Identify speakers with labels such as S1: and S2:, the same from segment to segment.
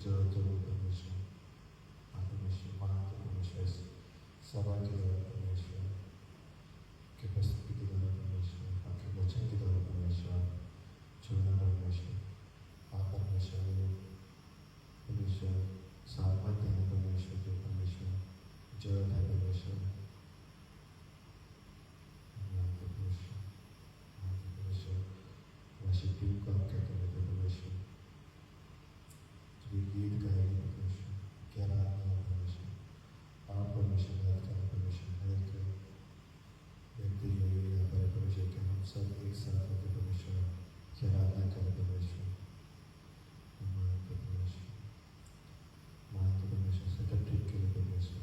S1: जो परमेश्वर, परमेश्वर महान परमेश्वर, सभा के द्वारा परमेश्वर के प्रस्तुति के द्वारा परमेश्वर, आपके वचन के द्वारा परमेश्वर, चुना परमेश्वर, आप परमेश्वर परमेश्वर सामर्थ है परमेश्वर जो परमेश्वर जय है परमेश्वर, परमेश्वर वर्शिप टीम को आप कहते हैं परमेश्वर, जो गीत गाएगी परमेश्वर, क्या रात है परमेश्वर, आप परमेश्वर याद करें परमेश्वर, हर एक व्यक्ति जो यहाँ पर परमेश्वर के हम सब एक साथ होकर परमेश्वर क्या आराधना करें परमेश्वर, महान परमेश्वर सेक्रेटरी के लिए परमेश्वर,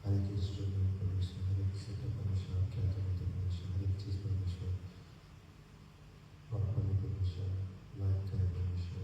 S1: हर एक इंस्ट्रूमेंट परमेश्वर, हर एक सेटअप परमेश्वर आप क्या करें परमेश्वर, हर एक चीज़ परमेश्वर प्रॉपरली परमेश्वर लाइन करें परमेश्वर,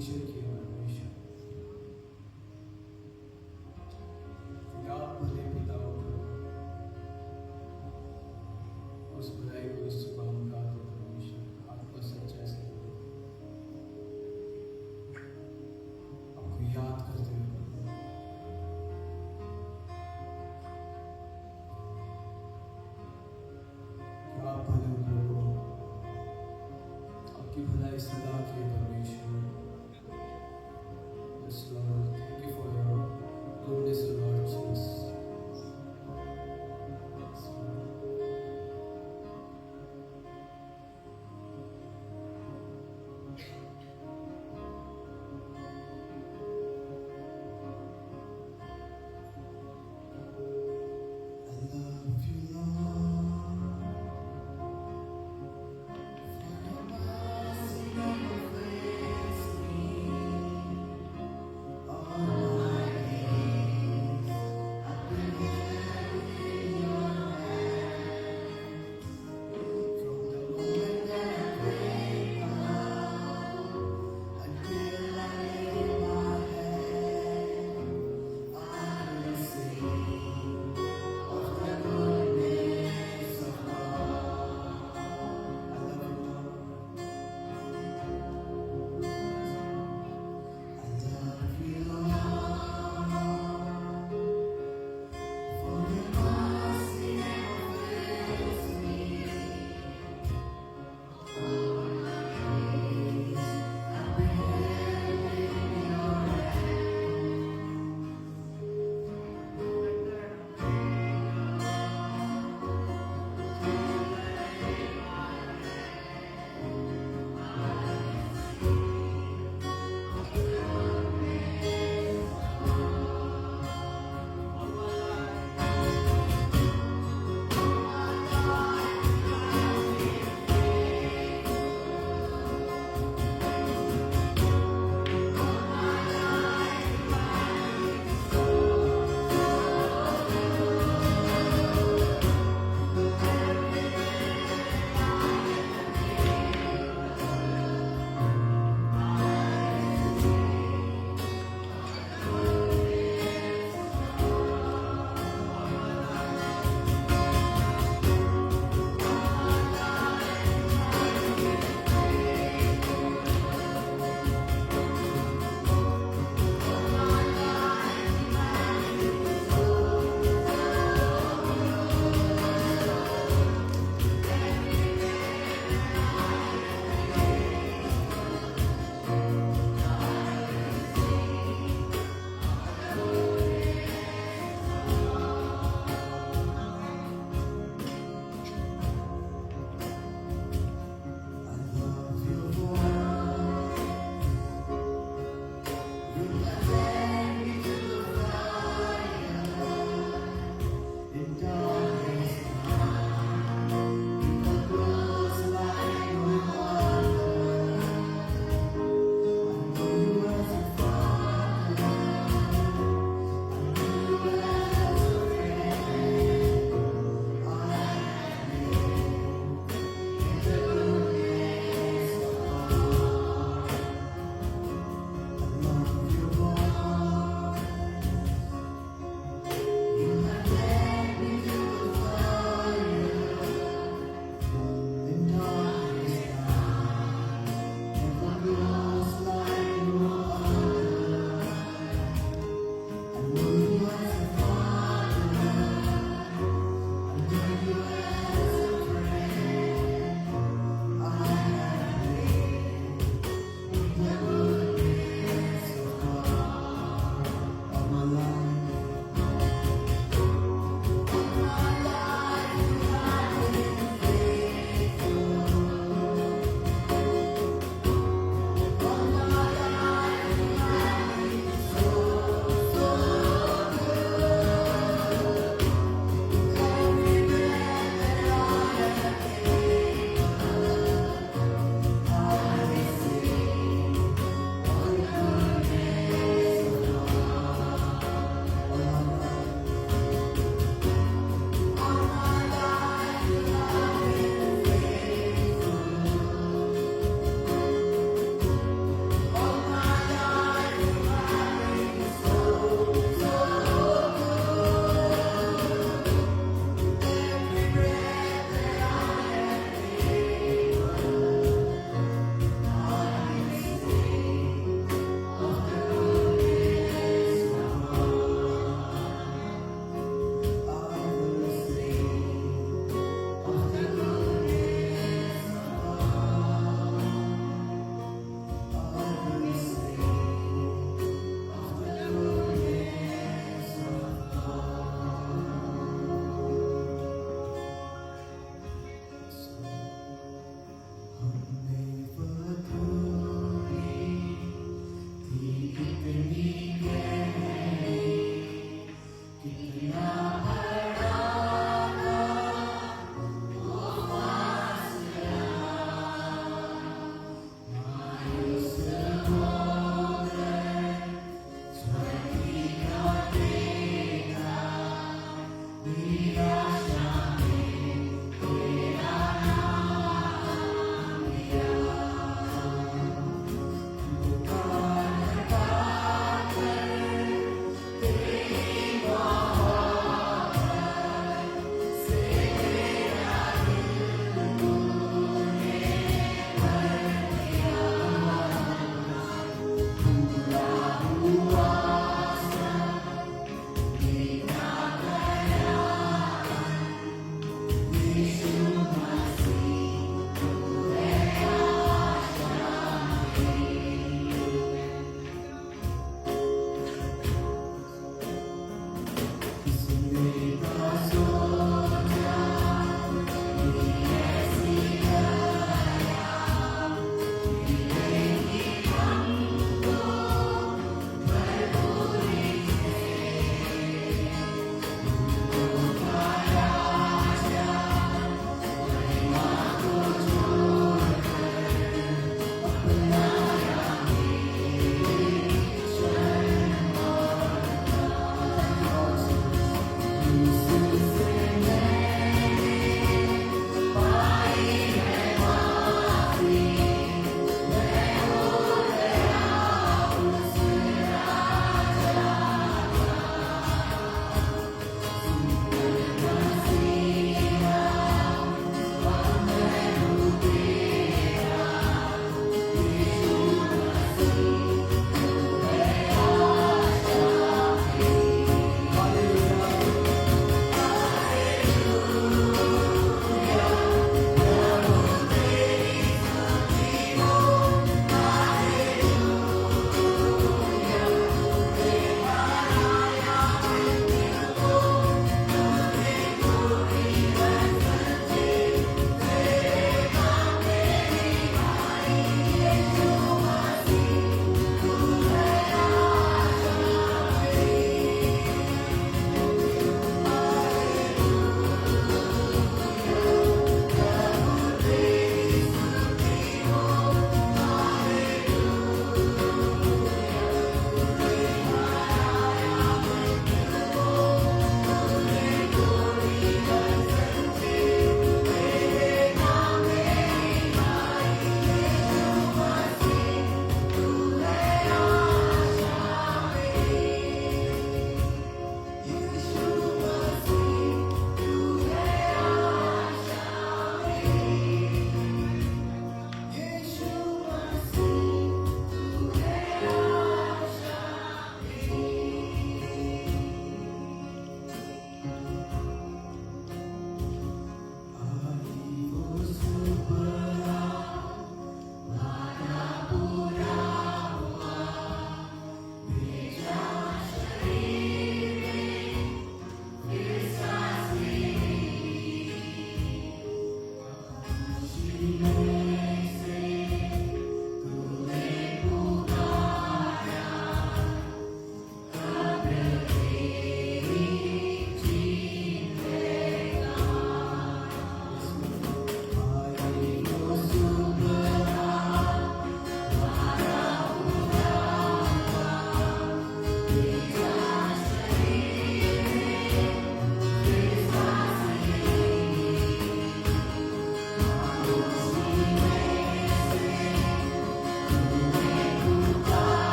S2: भूषण किए परमेश्वर। आप भले पिता हो प्रभु, उस बुराई को इस सुबह हम उठा दो परमेश्वर, आपको सच्चाई से आपको याद करते हुए आप भले हो प्रभु, आपकी भलाई सदा की है परमेश्वर। Yes, Lord, thank you for your goodness, Lord Jesus. Yes, Lord. I love you, Lord, for your mercy never fails me.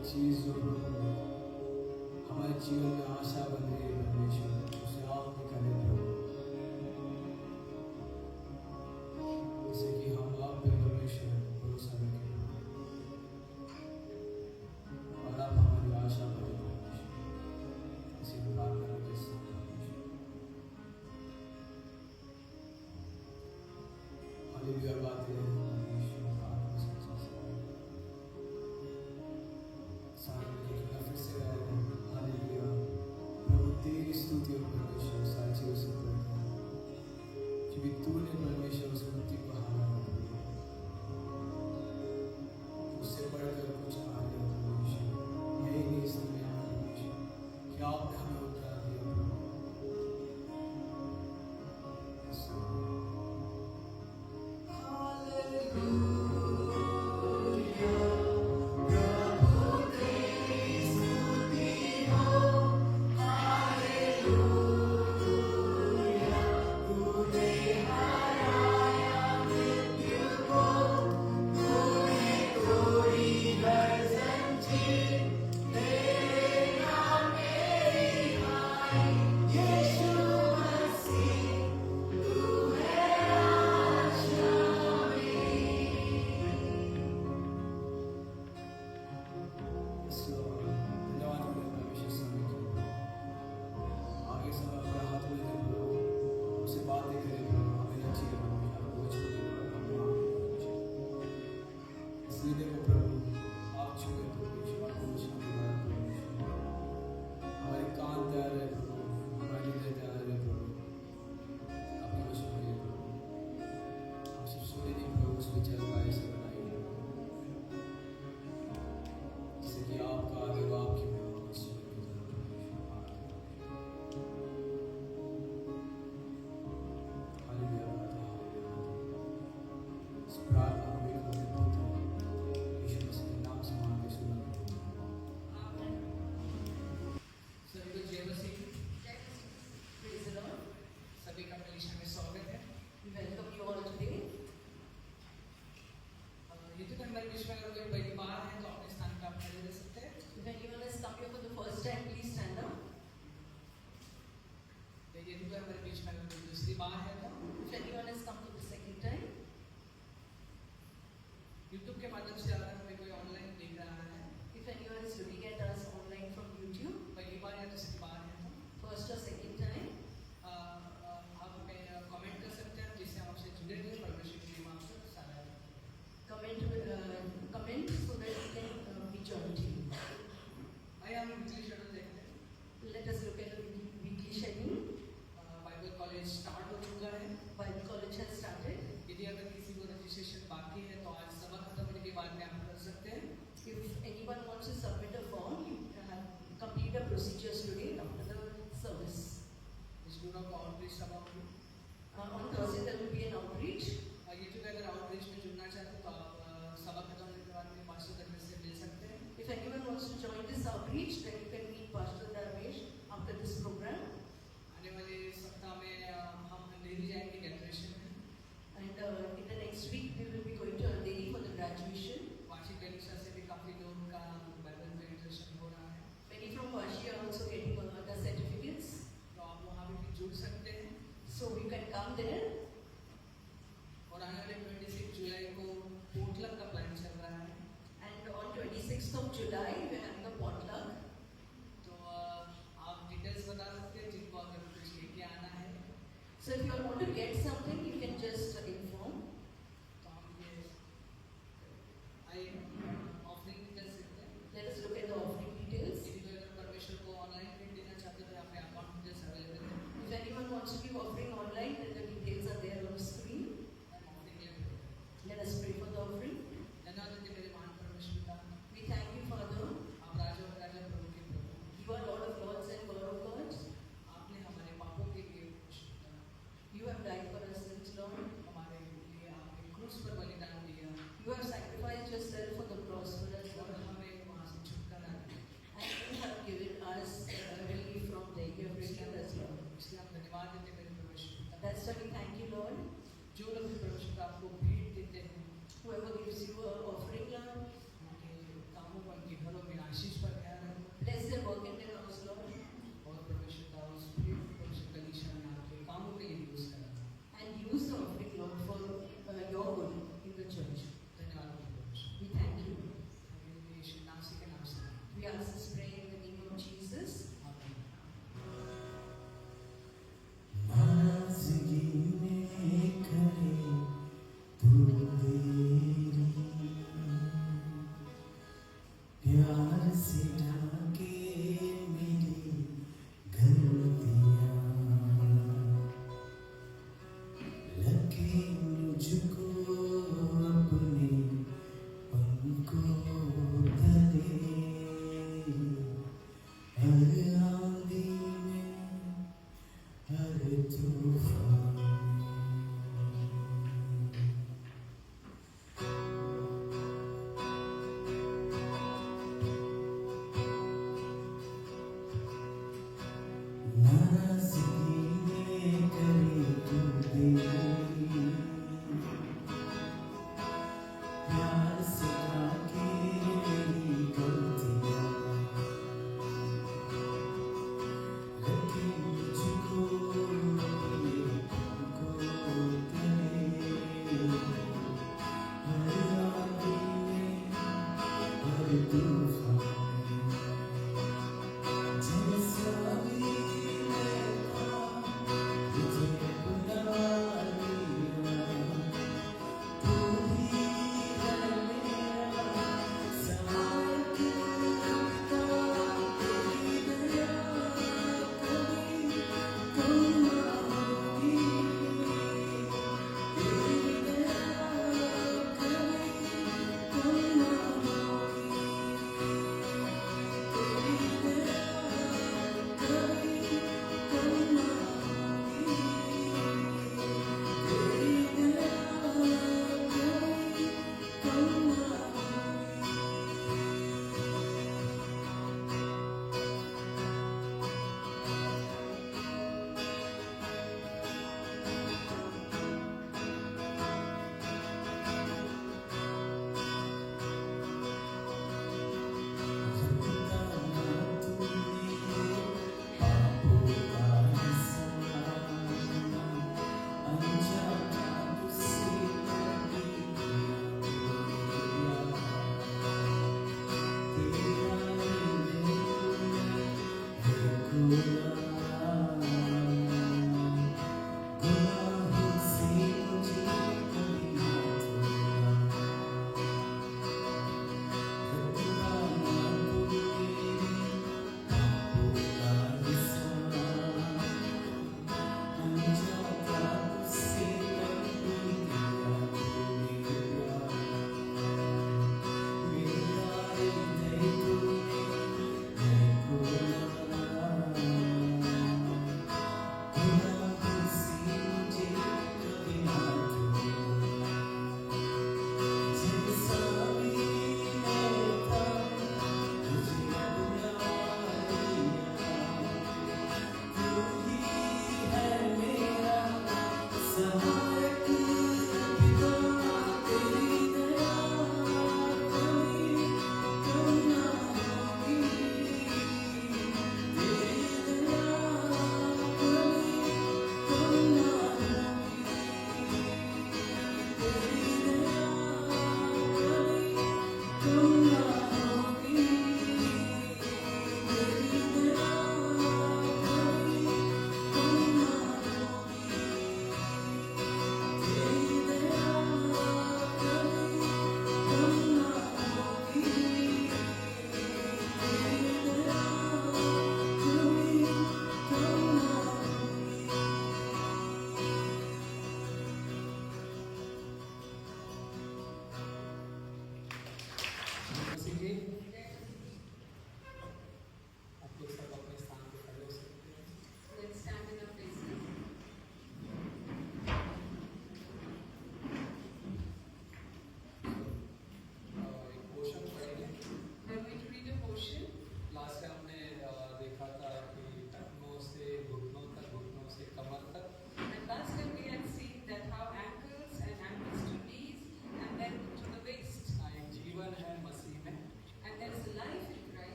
S2: एक चीज जो हमारे जीवन में आशा बन रही है परमेश्वर, उसे आप निकाले प्रभु, जैसे कि हम आप पे परमेश्वर भरोसा रखें और आप हमारी आशा बने परमेश्वर, इसी प्रार्थना के साथ परमेश्वर। हालेलुया गाते हैं परमेश्वर, आत्मा सच्चा सारे फिर से गाते हैं हालेलुया। प्रभु तेरी स्तुति और
S3: ask this prayer in the name of Jesus.
S2: नाज़गी में करे तू देरी, प्यार से ढाके मेरी गलतियाँ, लगे मुझको अपने पंखों तले, हर आंधी में हर तूफान में।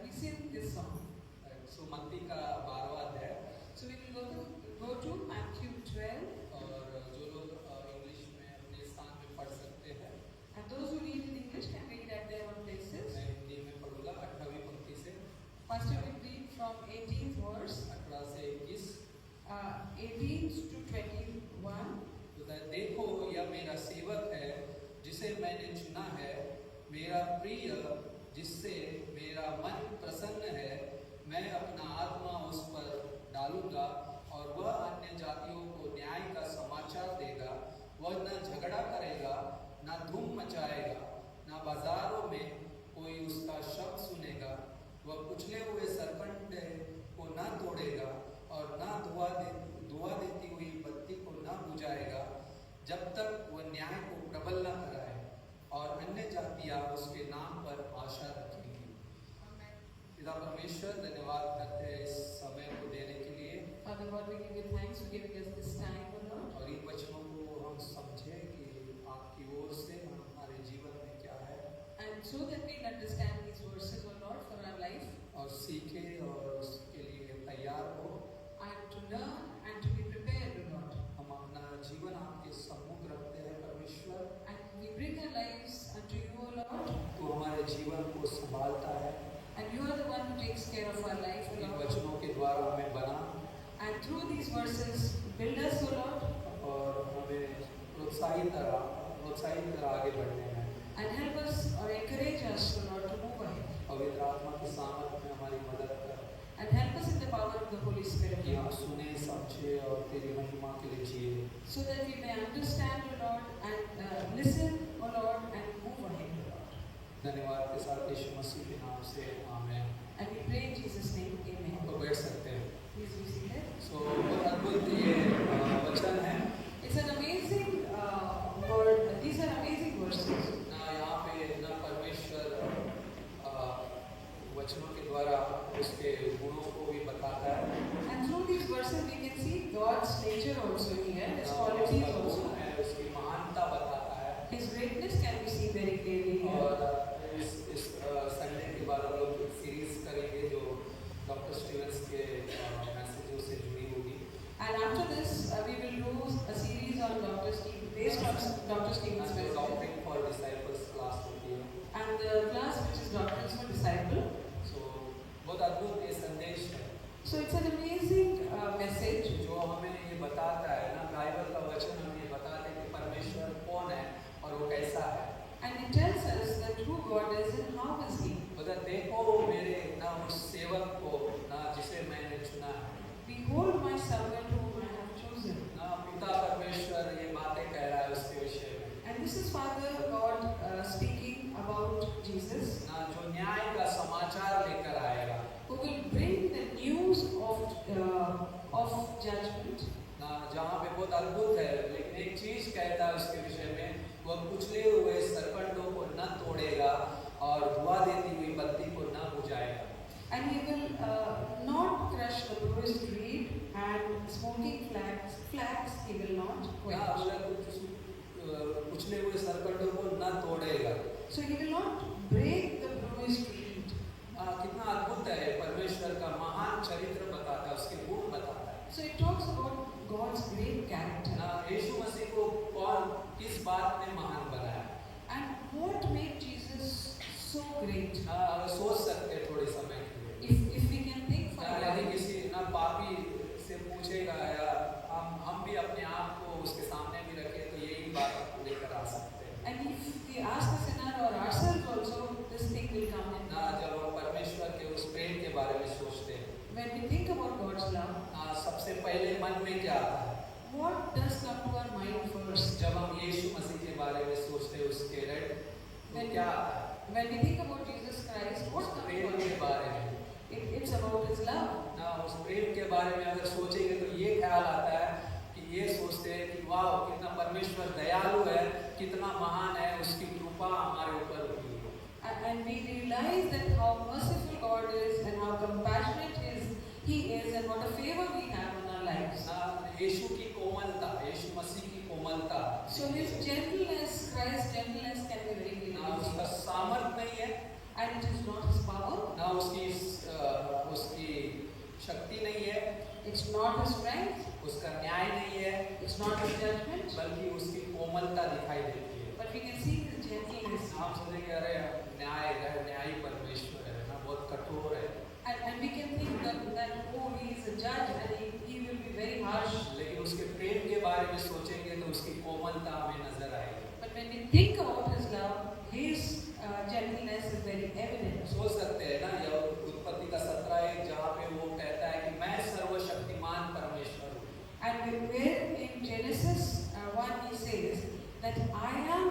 S3: we sing this song.
S2: सो मत्ती का 12वां अध्याय।
S3: So we will go to Matthew 12.
S2: और जो लोग इंग्लिश में अपने स्थान पे पढ़ सकते हैं,
S3: And those who read in English can read at their own places.
S2: मैं हिंदी में पढ़ूंगा 18वीं पंक्ति से।
S3: Pastor will read from 18th verse,
S2: 18 से 21।
S3: 18 to 21.
S2: देखो यह मेरा सेवक है जिसे मैंने चुना है, मेरा प्रिय जिससे मेरा मन प्रसन्न है। मैं अपना आत्मा उस पर डालूंगा और वह अन्य जातियों को न्याय का समाचार देगा। वह न झगड़ा करेगा, न धूम मचाएगा, न बाजारों में कोई उसका शब्द सुनेगा। वह कुचले हुए सरकंडे को न तोड़ेगा और न धुआं देती हुई बत्ती को न बुझाएगा, जब तक वह न्याय को प्रबल न कराए। और अन्य जातियां उसके नाम पर आशा रखेंगी। पिता परमेश्वर, धन्यवाद करते हैं इस समय को देने के लिए।
S3: Father God, we give you thanks for giving us this time, O Lord.
S2: और इन वचनों को हम समझे कि आपकी ओर से हमारे जीवन में क्या है,
S3: And so that we understand these verses, O Lord, for our life,
S2: और सीखे और उसके लिए तैयार हो।
S3: and to learn and to be prepared, O Lord.
S2: हम अपना जीवन आपके सम्मुख रखते हैं परमेश्वर।
S3: And we bring our lives unto you, O Lord.
S2: तो हमारे जीवन को संभालता है।
S3: And you are the one who takes care of our life, O
S2: in
S3: Lord.
S2: वचनों के द्वारा हमें बना
S3: And through these verses, build us, O Lord,
S2: और हमें प्रोत्साहित कर आगे बढ़ने में।
S3: and help us or encourage us, O Lord, to move ahead.
S2: पवित्र आत्मा की सामर्थ में हमारी मदद कर,
S3: And help us in the power of the Holy Spirit,
S2: कि
S3: O
S2: हम
S3: Lord,
S2: सुने, समझे और तेरी महिमा के लिए जिए।
S3: so that we may understand, O Lord, and listen, O Lord, and move ahead, O Lord.
S2: धन्यवाद के साथ यीशु मसीह के नाम से आमीन।
S3: And we pray in Jesus' name, Amen.
S2: तो बैठ सकते हैं।
S3: Please be seated.
S2: सो बहुत अद्भुत ये वचन है
S3: It's an amazing word. These are amazing verses.
S2: ना। यहाँ पे ना परमेश्वर वचनों के द्वारा उसके गुणों को भी बताता है,
S3: And through these verses, we can see God's nature also here, His
S2: ना
S3: qualities
S2: उसका
S3: also.
S2: गुण है, उसकी महानता बताता है।
S3: His greatness can be seen very clearly here.
S2: और इस संडे के बाद हम लोग एक सीरीज करेंगे जो डॉक्टर स्टीवंस के मैसेजों से जुड़ी होगी।
S3: And after this, we will do a series on based on Dr. Stephen's message.
S2: Doctrine for disciples class होती है।
S3: And the class which is Doctrines for Disciple.
S2: सो बहुत अद्भुत ये संदेश है
S3: So it's an amazing message.
S2: जो हमें ये बताता है ना, बाइबल का वचन हमें ये बताता है कि परमेश्वर कौन है और वो कैसा है।
S3: And it tells us that who God is and how is He.
S2: मतलब देखो मेरे ना उस सेवक को ना जिसे मैंने चुना है।
S3: Behold my servant whom I have chosen.
S2: ना पिता परमेश्वर ये बातें कह रहा है उसके विषय में।
S3: And this is Father God speaking about Jesus,
S2: ना जो न्याय का समाचार लेकर आएगा,
S3: who will bring the news of judgment.
S2: ना जहाँ पे बहुत अद्भुत है, लेकिन एक चीज कहता है उसके विषय में, वह कुचले हुए सरकंडों को न तोड़ेगा और धुआं देती हुई बत्ती को न बुझाएगा।
S3: And He will not crush the bruised reed, and smoking flax He will not
S2: ना
S3: quench.
S2: कुचले हुए सरकंडों को न तोड़ेगा।
S3: So He will not break the bruised reed.
S2: कितना अद्भुत है, परमेश्वर का महान चरित्र बताता है, उसके गुण बताता है।
S3: So it talks about God's great character.
S2: ना यीशु मसीह को कौन किस बात ने महान बनाया?
S3: And what made Jesus so great?
S2: अगर सोच सकते हैं थोड़े समय के लिए,
S3: If we can think for a
S2: यदि
S3: while,
S2: किसी ना पापी से पूछेगा या हम भी अपने आप को उसके सामने भी रखें तो यही बात लेकर आ सकते हैं।
S3: and if we ask the sinner or ourselves also, this thing will come in.
S2: ना जब हम परमेश्वर के उस प्रेम के बारे में सोचते हैं,
S3: When we think about God's love,
S2: ना सबसे पहले मन में क्या आता है?
S3: what does come to our mind first?
S2: जब हम यीशु मसीह के बारे में सोचते हैं उसके रेड तो क्या आता है?
S3: When we think about Jesus Christ, what
S2: उस
S3: comes to
S2: प्रेम
S3: our
S2: के
S3: mind?
S2: बारे में
S3: It's about His love.
S2: ना उस प्रेम के बारे में अगर सोचेंगे तो ये ख्याल आता है कि ये सोचते हैं कि वाह कितना परमेश्वर दयालु है, कितना महान है, उसकी कृपा हमारे ऊपर हुई है।
S3: And we realize that how merciful God is and how compassionate He is and what a favor we have in our lives.
S2: ना यीशु की कोमलता, यीशु मसीह की कोमलता,
S3: So His gentleness, Christ's gentleness can be very
S2: ना
S3: clearly
S2: उसका
S3: seen.
S2: सामर्थ नहीं है,
S3: And it is not His power,
S2: ना उसकी शक्ति नहीं है,
S3: It's not his strength,
S2: उसका न्याय नहीं है,
S3: it's not his judgment,
S2: बल्कि उसकी कोमलता दिखाई देती है।
S3: but we can see his gentleness.
S2: आप सोचेंगे अरे न्यायी परमेश्वर है ना, बहुत कठोर है,
S3: And we can think that oh, he is a judge and he will be very harsh.
S2: लेकिन उसके प्रेम के बारे में सोचेंगे तो उसकी कोमलता हमें नजर आएगी।
S3: But when we think about his love, his gentleness is very evident.
S2: सोच सकते हैं ना, यह उत्पत्ति का 17 जहाँ पे वो कहता है कि मैं सर्वशक्तिमान परमेश्वर हूँ।
S3: And where in Genesis 1 he says that I am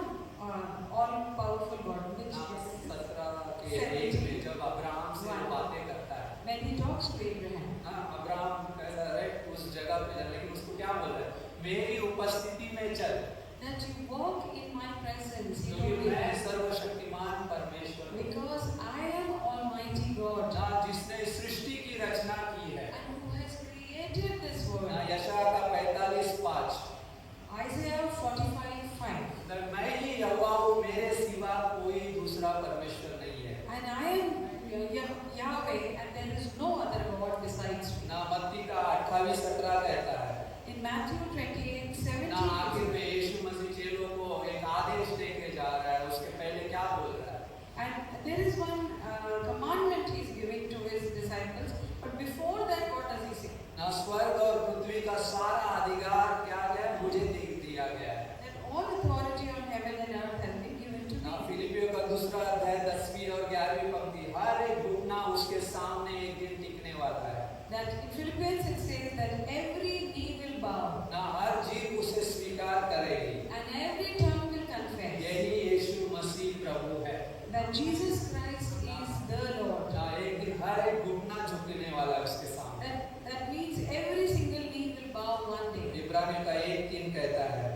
S3: all-powerful God, which is
S2: 17 के 1 में जब अब्राहम से बातें करता है,
S3: when he talks to Abraham.
S2: हाँ, अब्राहम कहता है उस जगह पे चल, लेकिन उसको क्या बोल रहा है, मेरी उपस्थिति में चल,
S3: That you walk in my presence, he
S2: क्योंकि
S3: told
S2: मैं
S3: Abraham,
S2: सर्वशक्तिमान परमेश्वर हूँ,
S3: because I am Almighty God
S2: जिसने सृष्टि की रचना की है।
S3: and who has created this world.
S2: यशायाह का 45:5,
S3: Isaiah 45:5.
S2: मैं ही यहोवा हूँ, मेरे सिवा कोई दूसरा परमेश्वर नहीं है।
S3: And I am Yahweh, and there is no other God besides me.
S2: ना मत्ती का 28:17 कहता है,
S3: In Matthew 28:17,
S2: ना आखिर में यीशु मसीह चेलों को एक आदेश देके जा रहा है, उसके पहले क्या बोल रहा है,
S3: and there is one commandment he is giving to his disciples, but before that, what does he say?
S2: ना स्वर्ग और पृथ्वी का सारा अधिकार क्या है, मुझे दिया गया है।
S3: That all authority on heaven and earth has been given to
S2: ना
S3: me.
S2: फिलिपियों का 2 अध्याय 10वीं और 11वीं पंक्ति, हर एक घुटना उसके सामने एक दिन टिकने वाला है।
S3: That in Philippians it says that every knee will bow
S2: ना हर जीभ उसे स्वीकार करेगी,
S3: and every tongue will confess
S2: यही यीशु मसीह प्रभु है।
S3: that Jesus Christ is the Lord.
S2: ना एक दिन हर एक घुटना झुकने वाला है उसके सामने।
S3: That means every single knee will bow one day.
S2: इब्रानियों का 1:3 कहता है,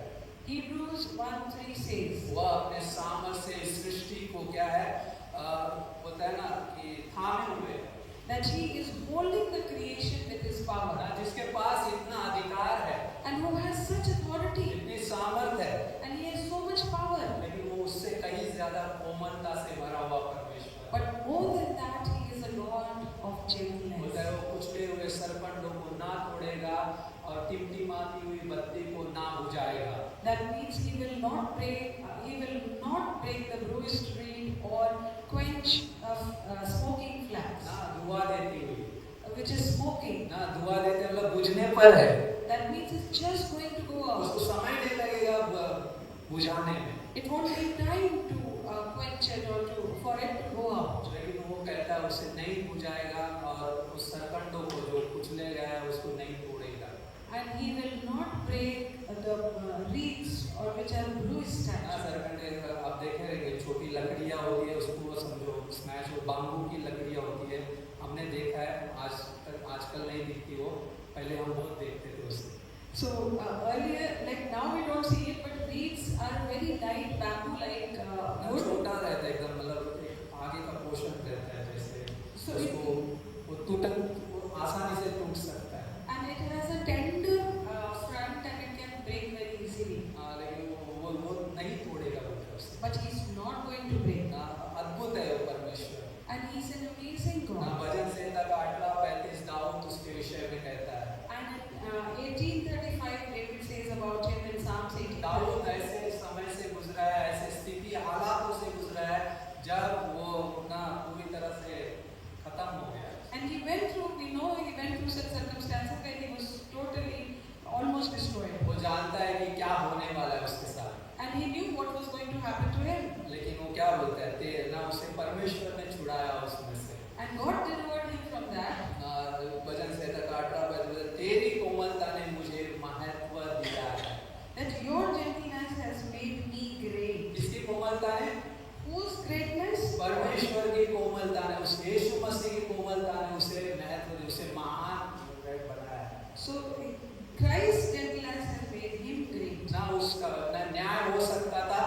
S3: Hebrews 1:3 says
S2: वह अपने सामर्थ से इस सृष्टि को क्या है, होता है ना कि थामे हुए,
S3: that he is holding the creation with his power,
S2: ना जिसके पास इतना अधिकार है,
S3: and who has such authority,
S2: इतनी सामर्थ है,
S3: and he has so much power.
S2: लेकिन वो उससे कहीं ज्यादा कोमलता से भरा हुआ परमेश्वर है।
S3: But more than that, he is a God of gentleness.
S2: बोलता है वो कुचले हुए सरपंडों को ना तोड़ेगा और टिमटिमाती हुई बत्ती को ना बुझाएगा।
S3: That means he will not break the bruised reed or quench smoking flax,
S2: ना धुआं देती हुई,
S3: which is smoking.
S2: ना धुआं देते मतलब बुझने पर है,
S3: That means it's just going to go out.
S2: उसको समय नहीं लगेगा बुझाने में,
S3: It won't take time to quench it or for it to go out.
S2: लेकिन वो कहता है उसे नहीं बुझाएगा और उस सरकंडों को जो कुचले गया है उसको नहीं तोड़ेगा।
S3: And he will not break the reeds or which are bruised.
S2: ना सरकंडे आप देखे रहेंगे, छोटी लकड़ियाँ होती है, उसको वो समझो स्मैश, वो बाम्बू की लकड़ियाँ होती है, हमने देखा है, आजकल नहीं दिखती वो, पहले हम बहुत देखते थे उसे।
S3: So earlier, like now we don't see it, but reeds are very light bamboo-like wood.
S2: छोटा रहता है एकदम, मतलब आगे का पोर्शन रहता है, जैसे
S3: So
S2: उसको वो आसानी से टूट सकता है।
S3: and it has a tender front and it can break very easily.
S2: लेकिन वो नहीं तोड़ेगा वो उससे।
S3: But he's not going to break.
S2: अद्भुत है वो परमेश्वर।
S3: And he's an amazing God.
S2: भजन संहिता का 18:35 दाऊद उसके विषय में कहता है।
S3: And 18:35 David says about him in Psalms 18.
S2: Dawood ऐसे समय से गुजरा है, ऐसे स्थिति हालातों से गुजरा है जब वो ना पूरी तरह से खत्म हो गया।
S3: And he went through such circumstances where he was totally almost destroyed.
S2: वो जानता है कि क्या होने वाला है उसके साथ,
S3: And he knew what was going to happen to him.
S2: लेकिन वो क्या बोलता है, ना उसे परमेश्वर ने छुड़ाया उसमें से।
S3: And God delivered him from that.
S2: भजन संहिता का 18:35 तेरी कोमलता ने मुझे महत्व दिया है।
S3: That your gentleness has made me great.
S2: किसकी कोमलता ने?
S3: Whose greatness?
S2: परमेश्वर की कोमलता ने, उस यीशु मसीह की कोमलता ने उसे महत्व दिया, उसे महान बनाया।
S3: So Christ's gentleness has made him great.
S2: ना उसका ना न्याय हो सकता था,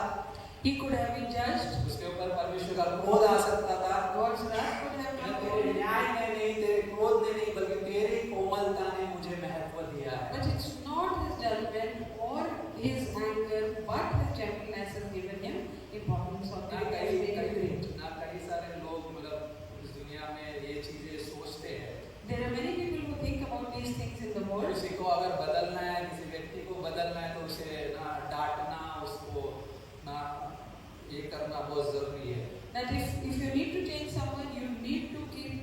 S3: He could have been judged.
S2: उसके ऊपर परमेश्वर का क्रोध आ सकता था,
S3: God's wrath could have
S2: ना
S3: come
S2: तेरे
S3: upon him.
S2: न्याय ने नहीं, तेरे क्रोध ने नहीं, बल्कि तेरी कोमलता ने मुझे महत्व दिया है।
S3: But it's not his judgment or his anger, but his gentleness has given him importance of
S2: ना
S3: it has
S2: कई
S3: made him great.
S2: ना कई सारे लोग मतलब इस दुनिया में ये चीजें सोचते हैं,
S3: There are many people think about these things in the world.
S2: किसी को अगर बदलना है, किसी व्यक्ति को बदलना है तो उसे ना डांटना, उसको ना ये करना बहुत जरूरी है।
S3: That if you need to change someone, you need to keep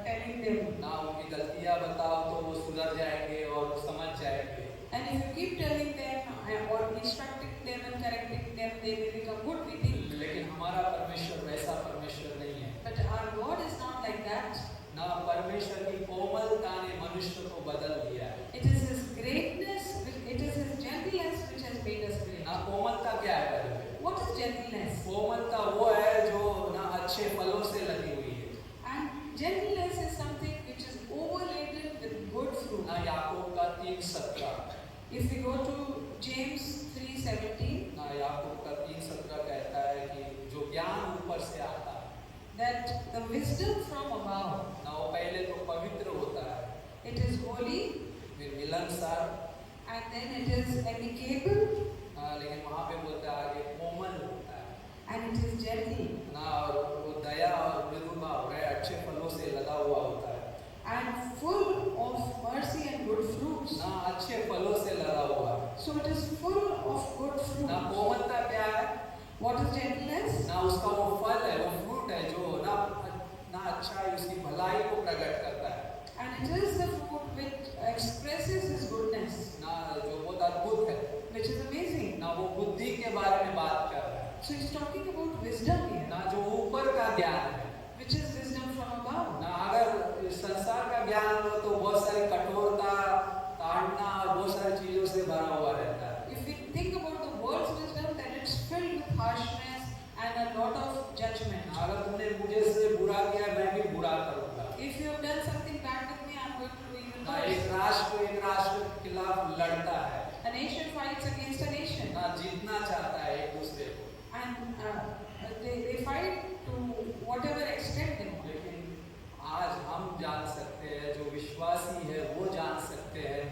S3: telling them.
S2: ना उनकी गलतियां बताओ तो वो सुधर जाएंगे और समझ जाएंगे।
S3: And if you keep telling them or instructing them and correcting them, they will become good. We think.
S2: लेकिन हमारा परमेश्वर वैसा परमेश्वर नहीं है।
S3: But our God is not like that.
S2: ना परमेश्वर की कोमलता ने मनुष्य को बदल दिया है।
S3: It is His greatness, it is His gentleness which has made us great.
S2: ना कोमलता क्या है पहले?
S3: What is gentleness?
S2: कोमलता वो है जो ना अच्छे फलों से लगी हुई है।
S3: And gentleness is something which is overladen with good fruit.
S2: ना याकूब का 3:17,
S3: If we go to James 3:17,
S2: ना याकूब का 3:17 कहता है कि जो ज्ञान ऊपर से आता है,
S3: that the wisdom from above,
S2: ना वो पहले तो पवित्र होता है,
S3: it is holy,
S2: फिर मिलनसार,
S3: and then it is amicable,
S2: लेकिन वहाँ पे बोलता है आगे कोमल होता है,
S3: and it is gentle,
S2: ना और वो दया और मृदु भाव है, अच्छे फलों से लगा हुआ होता है,
S3: and full of mercy and good fruits.
S2: ना अच्छे फलों से लगा हुआ है।
S3: So it is full of good
S2: ना
S3: fruit.
S2: कोमलता क्या है?
S3: What is gentleness?
S2: ना उसका वो फल है, वो फ्रूट है जो ना अच्छाई, उसकी भलाई को प्रकट करता है,
S3: And it is the fruit which expresses His goodness,
S2: ना जो बहुत अद्भुत है,
S3: which is amazing.
S2: ना वो बुद्धि के बारे में बात कर रहा है,
S3: So he's talking about wisdom here,
S2: ना जो ऊपर का ज्ञान है।
S3: which is wisdom from above.
S2: ना अगर संसार का ज्ञान हो तो बहुत सारी कठोरता, ताड़ना और बहुत सारी चीजों से भरा हुआ रहता है।
S3: If we think about the world's wisdom, then it's filled with harshness and a lot of judgment.
S2: अगर तुमने मुझे से बुरा किया, मैं भी बुरा करूंगा।
S3: If you have done something bad with me, I'm going to do even
S2: ना
S3: worse.
S2: एक राष्ट्र के खिलाफ लड़ता है,
S3: A nation fights against a nation,
S2: ना जीतना चाहता है एक दूसरे को,
S3: and they fight to whatever extent they want.
S2: लेकिन आज हम जान सकते हैं, जो विश्वासी है वो जान सकते हैं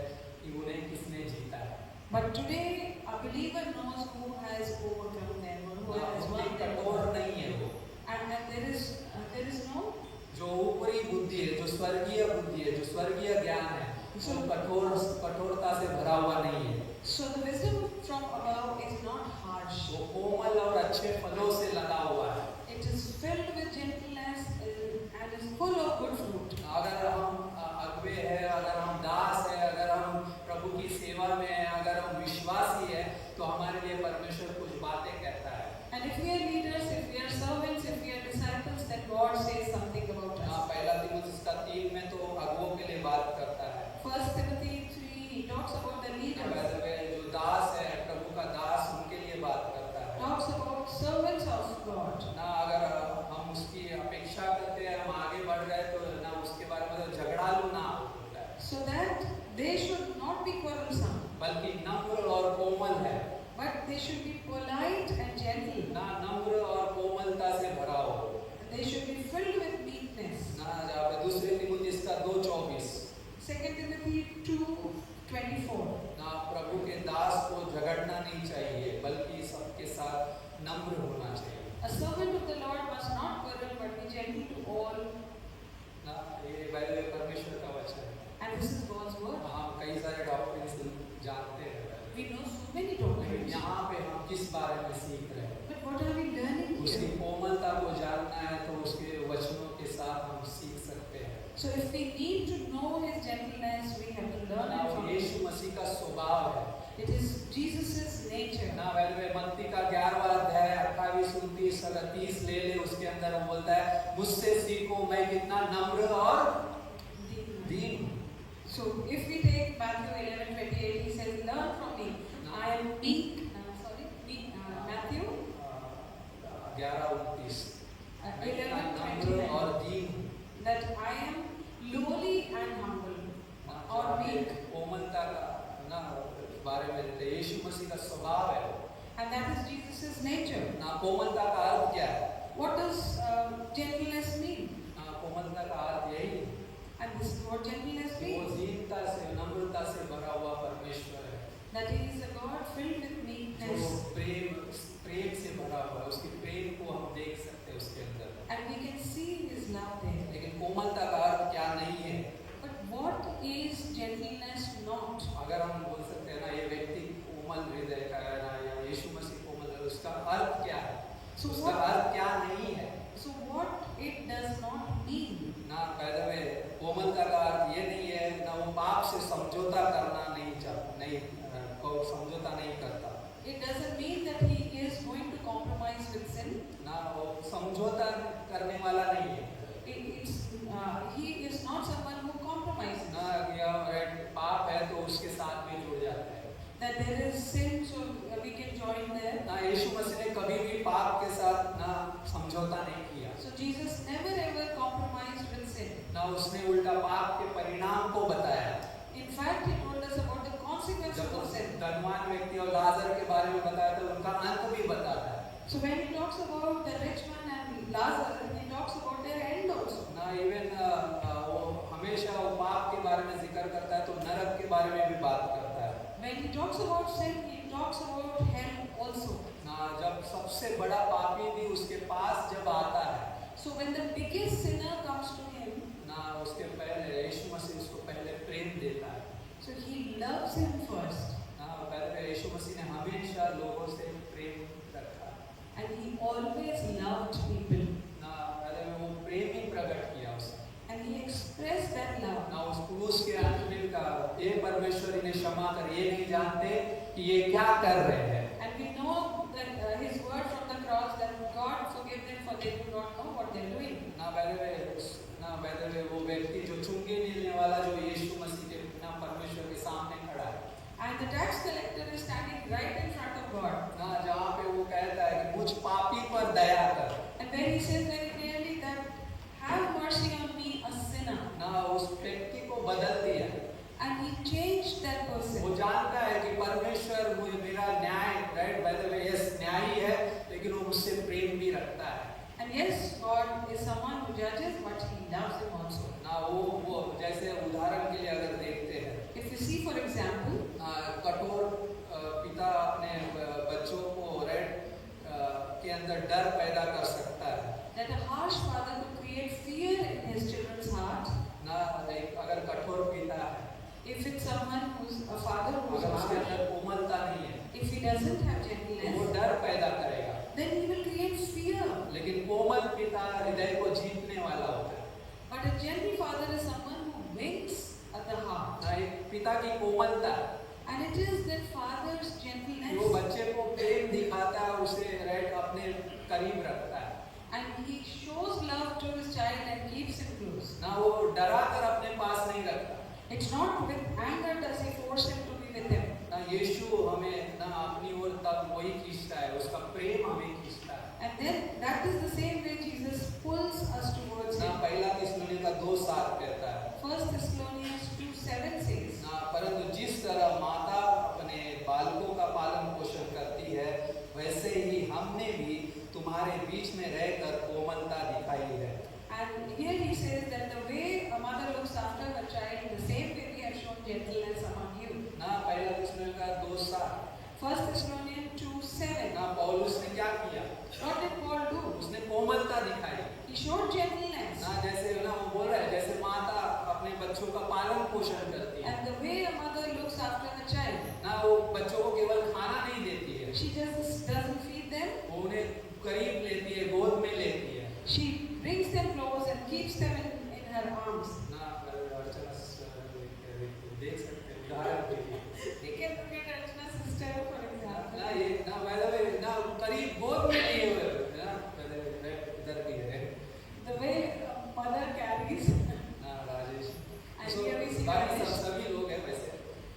S2: कि उन्हें किसने जीता है।
S3: But today, a believer knows who has overcome them or who has
S2: उतनी
S3: won them.
S2: कठोर नहीं है वो,
S3: And there is no.
S2: जो ऊपरी बुद्धि है, जो स्वर्गीय बुद्धि है, जो स्वर्गीय ज्ञान है, वो कठोरता से भरा हुआ नहीं है।
S3: So the wisdom from above is not harsh.
S2: वो कोमल और अच्छे फलों से लगा हुआ है।
S3: It is filled with gentleness and is full of good fruit.
S2: अगर हम अगुवे हैं, अगर हम दास हैं, अगर हम प्रभु की सेवा में हैं, अगर हम विश्वासी हैं, तो हमारे लिए परमेश्वर कुछ बातें कहता है।
S3: And if we are leaders, if we are servants, if we are disciples, then God says something about us.
S2: पहला तीमुथियुस 3 में तो अगुवों के लिए बात करता है।
S3: 1 Timothy 3, he talks about the leaders.
S2: जो दास है, प्रभु का दास, उनके लिए बात करता है।
S3: Talks about servants of God.
S2: ना अगर हम उसकी अपेक्षा करते हैं, हम आगे बढ़ रहे हैं, तो ना उसके बारे में तो झगड़ालू ना होता है,
S3: So that they should not be quarrelsome,
S2: बल्कि नम्र और कोमल है।
S3: but they should be polite and gentle.
S2: ना नम्र और कोमलता से भरा हो।
S3: They should be filled with meekness.
S2: ना जहाँ पे 2 तीमुथियुस 2:24,
S3: 2 Timothy 2:24.
S2: ना प्रभु के दास को झगड़ना नहीं चाहिए, बल्कि सबके साथ नम्र होना चाहिए।
S3: A servant of the Lord must not quarrel, but be gentle to all.
S2: ना ये वैसे परमेश्वर का वचन है।
S3: And this is God's word.
S2: हम कई सारे डॉक्ट्रिन्स जानते हैं,
S3: We know so many
S2: लेकिन
S3: doctrines.
S2: यहाँ पे हम किस बारे में सीख रहे हैं?
S3: But what are we learning
S2: उसकी
S3: here?
S2: कोमलता को जानना है तो उसके वचनों के साथ हम सीख सकते हैं।
S3: So if we need to know His gentleness, we have to learn
S2: ना
S3: it
S2: वो
S3: from Him.
S2: यीशु मसीह का स्वभाव है।
S3: It is Jesus' nature.
S2: ना वैसे मत्ती का 11वां अध्याय 28, 29 और 30 ले ले, उसके अंदर वो बोलता है, मुझसे सीखो, मैं कितना नम्र और दीन हूँ।
S3: So if we take Matthew 11:28, he says, "Learn from me. I am meek." Matthew
S2: 11:29 मैं कितना नम्र
S3: 11:29.
S2: और दीन हूँ।
S3: That I am lowly and humble.
S2: और
S3: meek.
S2: कोमलता का ना बारे में लेते, यीशु मसीह का स्वभाव है।
S3: And that is Jesus' nature.
S2: ना कोमलता का अर्थ क्या है?
S3: What does gentleness mean?
S2: ना कोमलता का अर्थ यही है,
S3: And this is what gentleness
S2: वो
S3: means.
S2: दीनता से, नम्रता से भरा हुआ परमेश्वर है,
S3: That He is a God filled with
S2: जो
S3: meekness.
S2: प्रेम से भरा हुआ है। उसके प्रेम को हम देख सकते हैं उसके अंदर।
S3: And we can see His love there.
S2: लेकिन कोमलता का अर्थ क्या नहीं है?
S3: But what is
S2: समझौता नहीं करता।
S3: It doesn't mean that he is going to compromise with sin.
S2: ना वो समझौता करने वाला नहीं है।
S3: He is not someone who compromises.
S2: ना यह पाप है तो उसके साथ में जुड़ जाता है।
S3: That there is sin, so we can join there.
S2: ना यीशु मसीह ने कभी भी पाप के साथ ना समझौता नहीं किया।
S3: So Jesus never ever compromised with sin.
S2: ना उसने उल्टा पाप के परिणाम को बताया।
S3: In fact, he told us about the consequences
S2: जब
S3: of sin.
S2: धनवान व्यक्ति और लाजर के बारे में बताया तो उनका अंत भी बताता है।
S3: So when he talks about the rich man and Lazarus, he talks about their end also.
S2: ना इवन वो हमेशा वो पाप के बारे में जिक्र करता है तो नरक के बारे में भी बात करता है।
S3: When he talks about sin, he talks about hell also.
S2: ना जब सबसे बड़ा पापी भी उसके पास जब आता है,
S3: So when the biggest sinner comes to him,
S2: ना उसके पहले यीशु मसीह उसको पहले प्रेम देता है।
S3: so he loves him first,
S2: ना पहले यीशु मसीह ने हमेशा लोगों से प्रेम रखा
S3: and he always loved people,
S2: ना पहले वो प्रेम ही प्रकट किया उसने।
S3: and he expressed that love.
S2: ना उस क्रूस के अंत में कहा, ये परमेश्वर इन्हें क्षमा कर, ये नहीं जानते कि ये क्या कर रहे हैं।
S3: And we know that his word from the cross, that God forgive them for they do not know what they are doing.
S2: ना पहले वो व्यक्ति जो चुंगी लेने वाला जो यीशु मसीह के ना परमेश्वर के सामने खड़ा है,
S3: And the tax collector is standing right in front of God.
S2: ना जहाँ पे वो कहता है कि मुझ पापी पर दया कर।
S3: And where he says very clearly that have mercy on me, a sinner.
S2: ना उस व्यक्ति को बदल दिया।
S3: And he changed that
S2: वो
S3: person.
S2: जानता है कि परमेश्वर मुझे मेरा न्याय right by the way yes न्यायी है, लेकिन वो मुझसे प्रेम भी रखता है।
S3: And yes, God is someone who judges, but he loves him also.
S2: ना वो जैसे उदाहरण के लिए अगर देखते हैं,
S3: If you see, for example,
S2: कठोर पिता अपने बच्चों को राइट के अंदर डर पैदा कर सकता है।
S3: that a harsh father could create fear in his children's heart.
S2: ना अगर कठोर पिता है,
S3: If it's someone who's a father who's
S2: अगर उसके
S3: harsh,
S2: अंदर कोमलता नहीं है,
S3: if he doesn't have
S2: तो वो
S3: gentleness,
S2: डर पैदा करेगा।
S3: then he will create fear.
S2: लेकिन कोमल पिता हृदय को जीतने वाला होता है।
S3: But a gentle father is someone who winks at the heart.
S2: ना एक पिता की कोमलता,
S3: And it is that father's
S2: वो
S3: gentleness,
S2: बच्चे को प्रेम दिखाता है, उसे राइट अपने करीब रखता है।
S3: and he shows love to his child and keeps him close.
S2: ना वो डरा कर अपने पास नहीं रखता।
S3: It's not with anger does he force him to be with him.
S2: ना यीशु हमें ना अपनी ओर तब वही खींचता है, उसका प्रेम हमें खींचता है।
S3: And then that is the same way Jesus pulls us towards
S2: ना
S3: him.
S2: पहला थिस्सलुनीका 2:7 कहता है,
S3: 1 Thessalonians 2:7 says,
S2: ना परंतु जिस तरह माता अपने बालकों का पालन पोषण करती है, वैसे ही हमने भी तुम्हारे बीच में रहकर कोमलता दिखाई है।
S3: and here he says that the way a mother looks after her child, the same way we have shown gentleness among you.
S2: ना पहला थिस्सलुनीका 2:7
S3: 1 Thessalonians 2:7.
S2: ना पौलुस ने क्या किया?
S3: What did Paul do?
S2: उसने कोमलता दिखाई।
S3: He showed gentleness.
S2: ना जैसे ना वो बोल रहा है जैसे माता अपने बच्चों का पालन पोषण करती है,
S3: And the way a mother looks after her child,
S2: ना वो बच्चों को केवल खाना नहीं देती है,
S3: she doesn't feed them.
S2: वो उन्हें करीब लेती है, गोद में लेती है।
S3: She brings them close and keeps them in her arms.
S2: ना अर्चना देख सकते हैं उदाहरण के लिए।
S3: We can look at Archana's sister, for example.
S2: ना ये ना वैसे ना करीब गोद में लिए हुए ना इधर भी है
S3: The way a mother carries,
S2: ना Rajesh,
S3: And
S2: So,
S3: here we see
S2: बाकी
S3: Rajesh.
S2: सभी लोग हैं वैसे,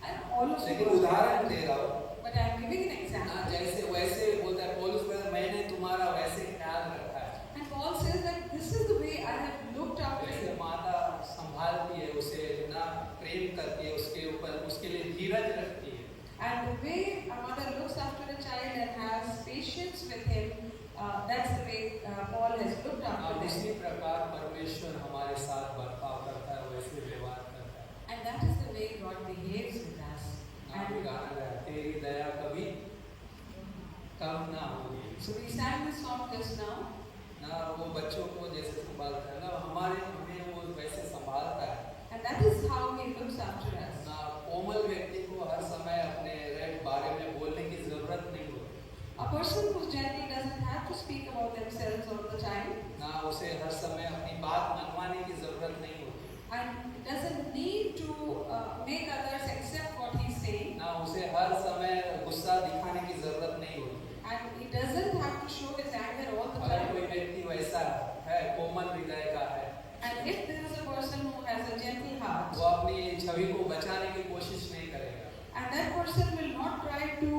S3: and all of
S2: लेकिन
S3: them.
S2: उदाहरण दे रहा हूँ
S3: But I am giving an
S2: ना
S3: example.
S2: जैसे वैसे बोलता है पौलुस कहता है, मैंने तुम्हारा वैसे ख्याल रखा है।
S3: And Paul says that this is the way I have looked after
S2: वैसे
S3: you.
S2: माता संभालती है उसे, ना प्रेम करती है उसके ऊपर, उसके लिए धीरज रखती है।
S3: And the way a mother looks after a child and has patience with him, that's the way Paul has looked after them.
S2: उसी प्रकार परमेश्वर हमारे साथ बर्ताव करता है, वैसे व्यवहार करता है।
S3: And that is the way God behaves with us.
S2: ना भी गाना गाया, तेरी दया कभी कम ना होगी।
S3: So we sang this song just now.
S2: ना वो बच्चों को जैसे संभालता है, ना हमें वो वैसे संभालता है।
S3: And that is how he looks after us.
S2: ना कोमल व्यक्ति को हर समय अपने बारे में बोलने की जरूरत नहीं होती।
S3: A person who's gentle doesn't have to speak about themselves all the time.
S2: ना उसे हर समय अपनी बात मनवाने की जरूरत नहीं होती।
S3: And doesn't need to make others accept what he's saying.
S2: ना उसे हर समय गुस्सा
S3: person who has a gentle heart.
S2: वो अपनी छवि को बचाने की कोशिश नहीं करेगा।
S3: And that person will not try to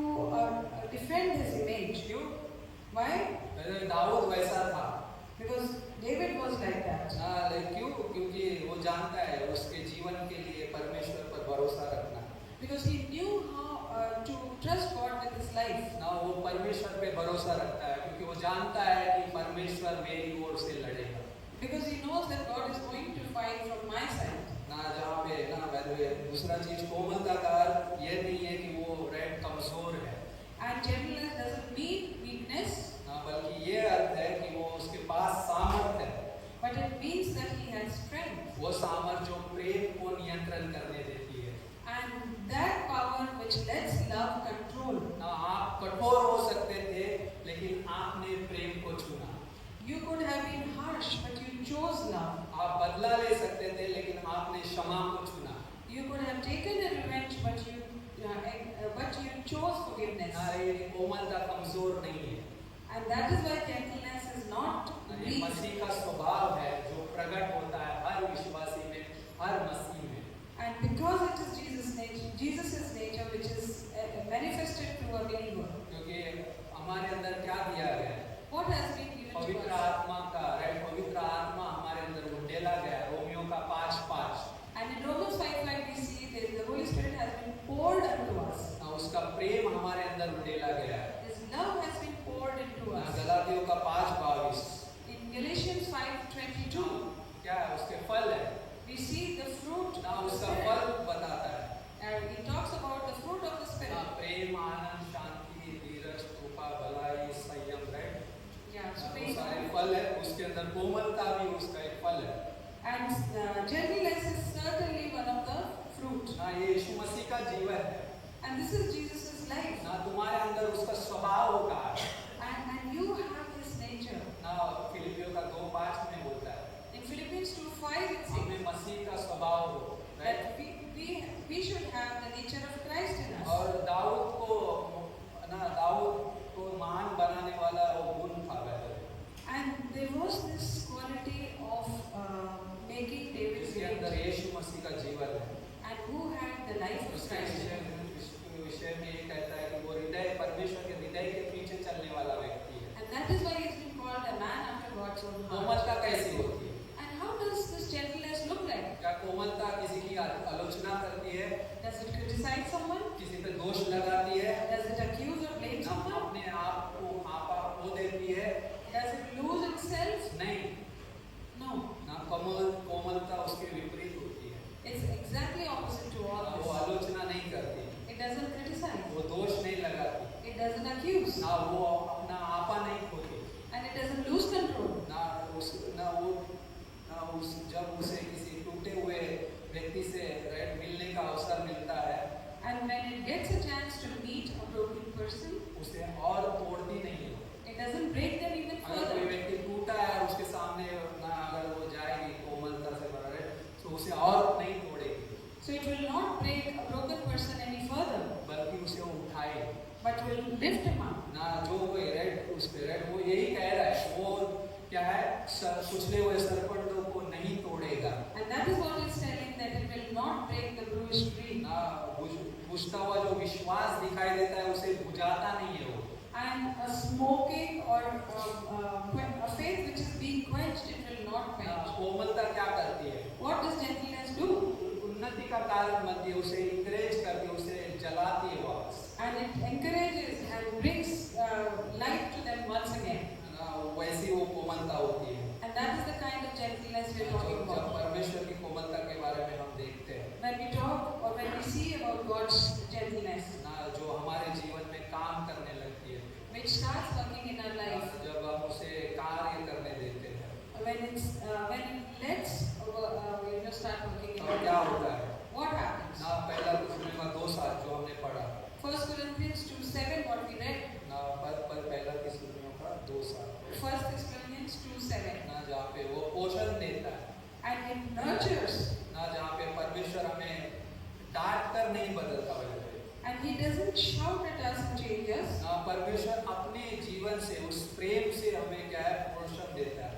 S3: defend his image.
S2: क्यों?
S3: Why?
S2: दाऊद वैसा था।
S3: Because David was like that.
S2: क्यों? क्योंकि वो जानता है उसके जीवन के लिए परमेश्वर पर भरोसा रखना।
S3: Because he knew how to trust God with his life.
S2: वो परमेश्वर पे भरोसा रखता है क्योंकि वो जानता है कि परमेश्वर मेरी ओर से लड़ेगा।
S3: Because he knows that God is going to fight from my side.
S2: जहाँ पे दूसरा चीज कोमलता का अर्थ ये नहीं है कि वो कमजोर है।
S3: And gentleness doesn't mean weakness.
S2: बल्कि ये अर्थ है कि वो उसके पास सामर्थ है।
S3: But it means that he has strength.
S2: वो सामर्थ जो प्रेम को नियंत्रण करने देती है।
S3: And that power which lets love control.
S2: आप कठोर हो सकते थे लेकिन आपने प्रेम को चुना।
S3: You could have been harsh, but you chose love.
S2: आप बदला ले सकते थे लेकिन आपने क्षमा को चुना।
S3: You could have taken a revenge, but you chose forgiveness.
S2: कोमलता कमजोर नहीं है।
S3: And that is why gentleness is not weak.
S2: मसीह का स्वभाव है जो प्रकट होता है हर विश्वासी में, हर मसीह में।
S3: And because it is Jesus' nature which is manifested through a believer.
S2: क्योंकि हमारे अंदर क्या दिया गया है?
S3: What has been given to
S2: पवित्र
S3: us?
S2: आत्मा का पवित्र आत्मा हमारे अंदर उंडेला गया। रोमियो का 5:5।
S3: And in Romans 5:5 we see that the Holy Spirit has been poured unto us.
S2: उसका प्रेम हमारे अंदर उंडेला गया है।
S3: His love has been poured into us.
S2: गलातियों का 5:22।
S3: In Galatians 5:22
S2: क्या है? उसके फल है।
S3: we see the fruit of the
S2: उसका
S3: Spirit.
S2: फल बताता है।
S3: And he talks about the fruit of the Spirit.
S2: प्रेम, आनंद, शांति, धीरज, कृपा, भलाई, संयम, राइट?
S3: Yeah, so
S2: वो सारे फल है। उसके अंदर कोमलता भी उसका एक फल है।
S3: and gentleness is certainly one of the fruit.
S2: ये यीशु मसीह का जीवन है।
S3: And this is Jesus' life.
S2: तुम्हारे अंदर उसका स्वभाव होगा।
S3: And you have his nature.
S2: फिलिपियों का 2:5 में बोलता है।
S3: In Philippians 2:5 it
S2: हमें
S3: says
S2: मसीह का स्वभाव हो।
S3: that we should have the nature of Christ in us.
S2: और दाऊद को महान बनाने वाला वो गुण था वैसे।
S3: And there was this quality of making David
S2: जिसके
S3: great.
S2: अंदर यीशु मसीह का जीवन है।
S3: And who had the life of
S2: उसका
S3: Christ.
S2: विषय में ये कहता है कि वो परमेश्वर के हृदय के पीछे चलने वाला व्यक्ति है।
S3: And that is why he has been called a man after God's own heart.
S2: कोमलता कैसी होती है?
S3: And how does this gentleness look like?
S2: क्या कोमलता किसी की आलोचना करती है?
S3: Does it criticize someone?
S2: किसी पे दोष लगाती है?
S3: Does it accuse or blame someone?
S2: अपने आप को आपा खो देती है?
S3: Does it lose itself?
S2: नहीं।
S3: No.
S2: कोमलता उसके विपरीत होती है।
S3: It's exactly opposite to all
S2: वो
S3: this.
S2: आलोचना नहीं करती।
S3: It doesn't criticize.
S2: वो दोष नहीं लगाती।
S3: It doesn't accuse.
S2: वो अपना आपा नहीं खोती।
S3: And it doesn't lose control.
S2: जब उसे किसी टूटे हुए व्यक्ति से मिलने का अवसर मिलता है,
S3: And when it gets a chance to meet a broken person,
S2: उसे और तोड़ती नहीं है।
S3: it doesn't break them even
S2: अगर कोई
S3: further.
S2: व्यक्ति टूटा है और उसके सामने अगर वो जाएगी कोमलता से भरा तो उसे और नहीं तोड़ेगी,
S3: So it will not break a broken person any further,
S2: बल्कि उसे वो उठाएगी।
S3: but will lift him up.
S2: जो वो यही कह रहा है, वो क्या है, कुचले हुए सरपंडों को नहीं तोड़ेगा।
S3: And that is what it's telling, that it will not break the bruised tree.
S2: बुझता हुआ जो विश्वास दिखाई देता है उसे बुझाता नहीं है वो।
S3: And a smoking or a faith which is being quenched, it will not quench.
S2: कोमलता क्या करती है?
S3: What does gentleness do?
S2: उन्नति का कारण बनती है, उसे इंकरेज करती है, उसे जलाती है वापस।
S3: And it encourages and brings light to them once again.
S2: वैसी वो कोमलता होती है।
S3: And that is the kind of gentleness we are talking
S2: जब
S3: about.
S2: परमेश्वर की कोमलता के बारे में हम देखते हैं,
S3: When we talk or when we see about God's gentleness,
S2: जो हमारे जीवन में काम करने लगती है,
S3: which starts working in our life,
S2: जब हम उसे कार्य करने देते हैं,
S3: when it lets start working in
S2: तो
S3: our
S2: क्या
S3: life,
S2: होता है?
S3: what happens?
S2: पहला कुछ 2:7 जो हमने पढ़ा,
S3: 1 Corinthians 2:7, what we read.
S2: पहला किस्मों का 2:7,
S3: 1 Thessalonians 2:7.
S2: जहाँ पे वो पोषण देता है,
S3: And it nurtures.
S2: जहाँ पे परमेश्वर हमें डांट कर नहीं बदलता वैसे,
S3: And he doesn't shout at us and change us,
S2: परमेश्वर अपने जीवन से, उस प्रेम से हमें क्या है, पोषण देता है।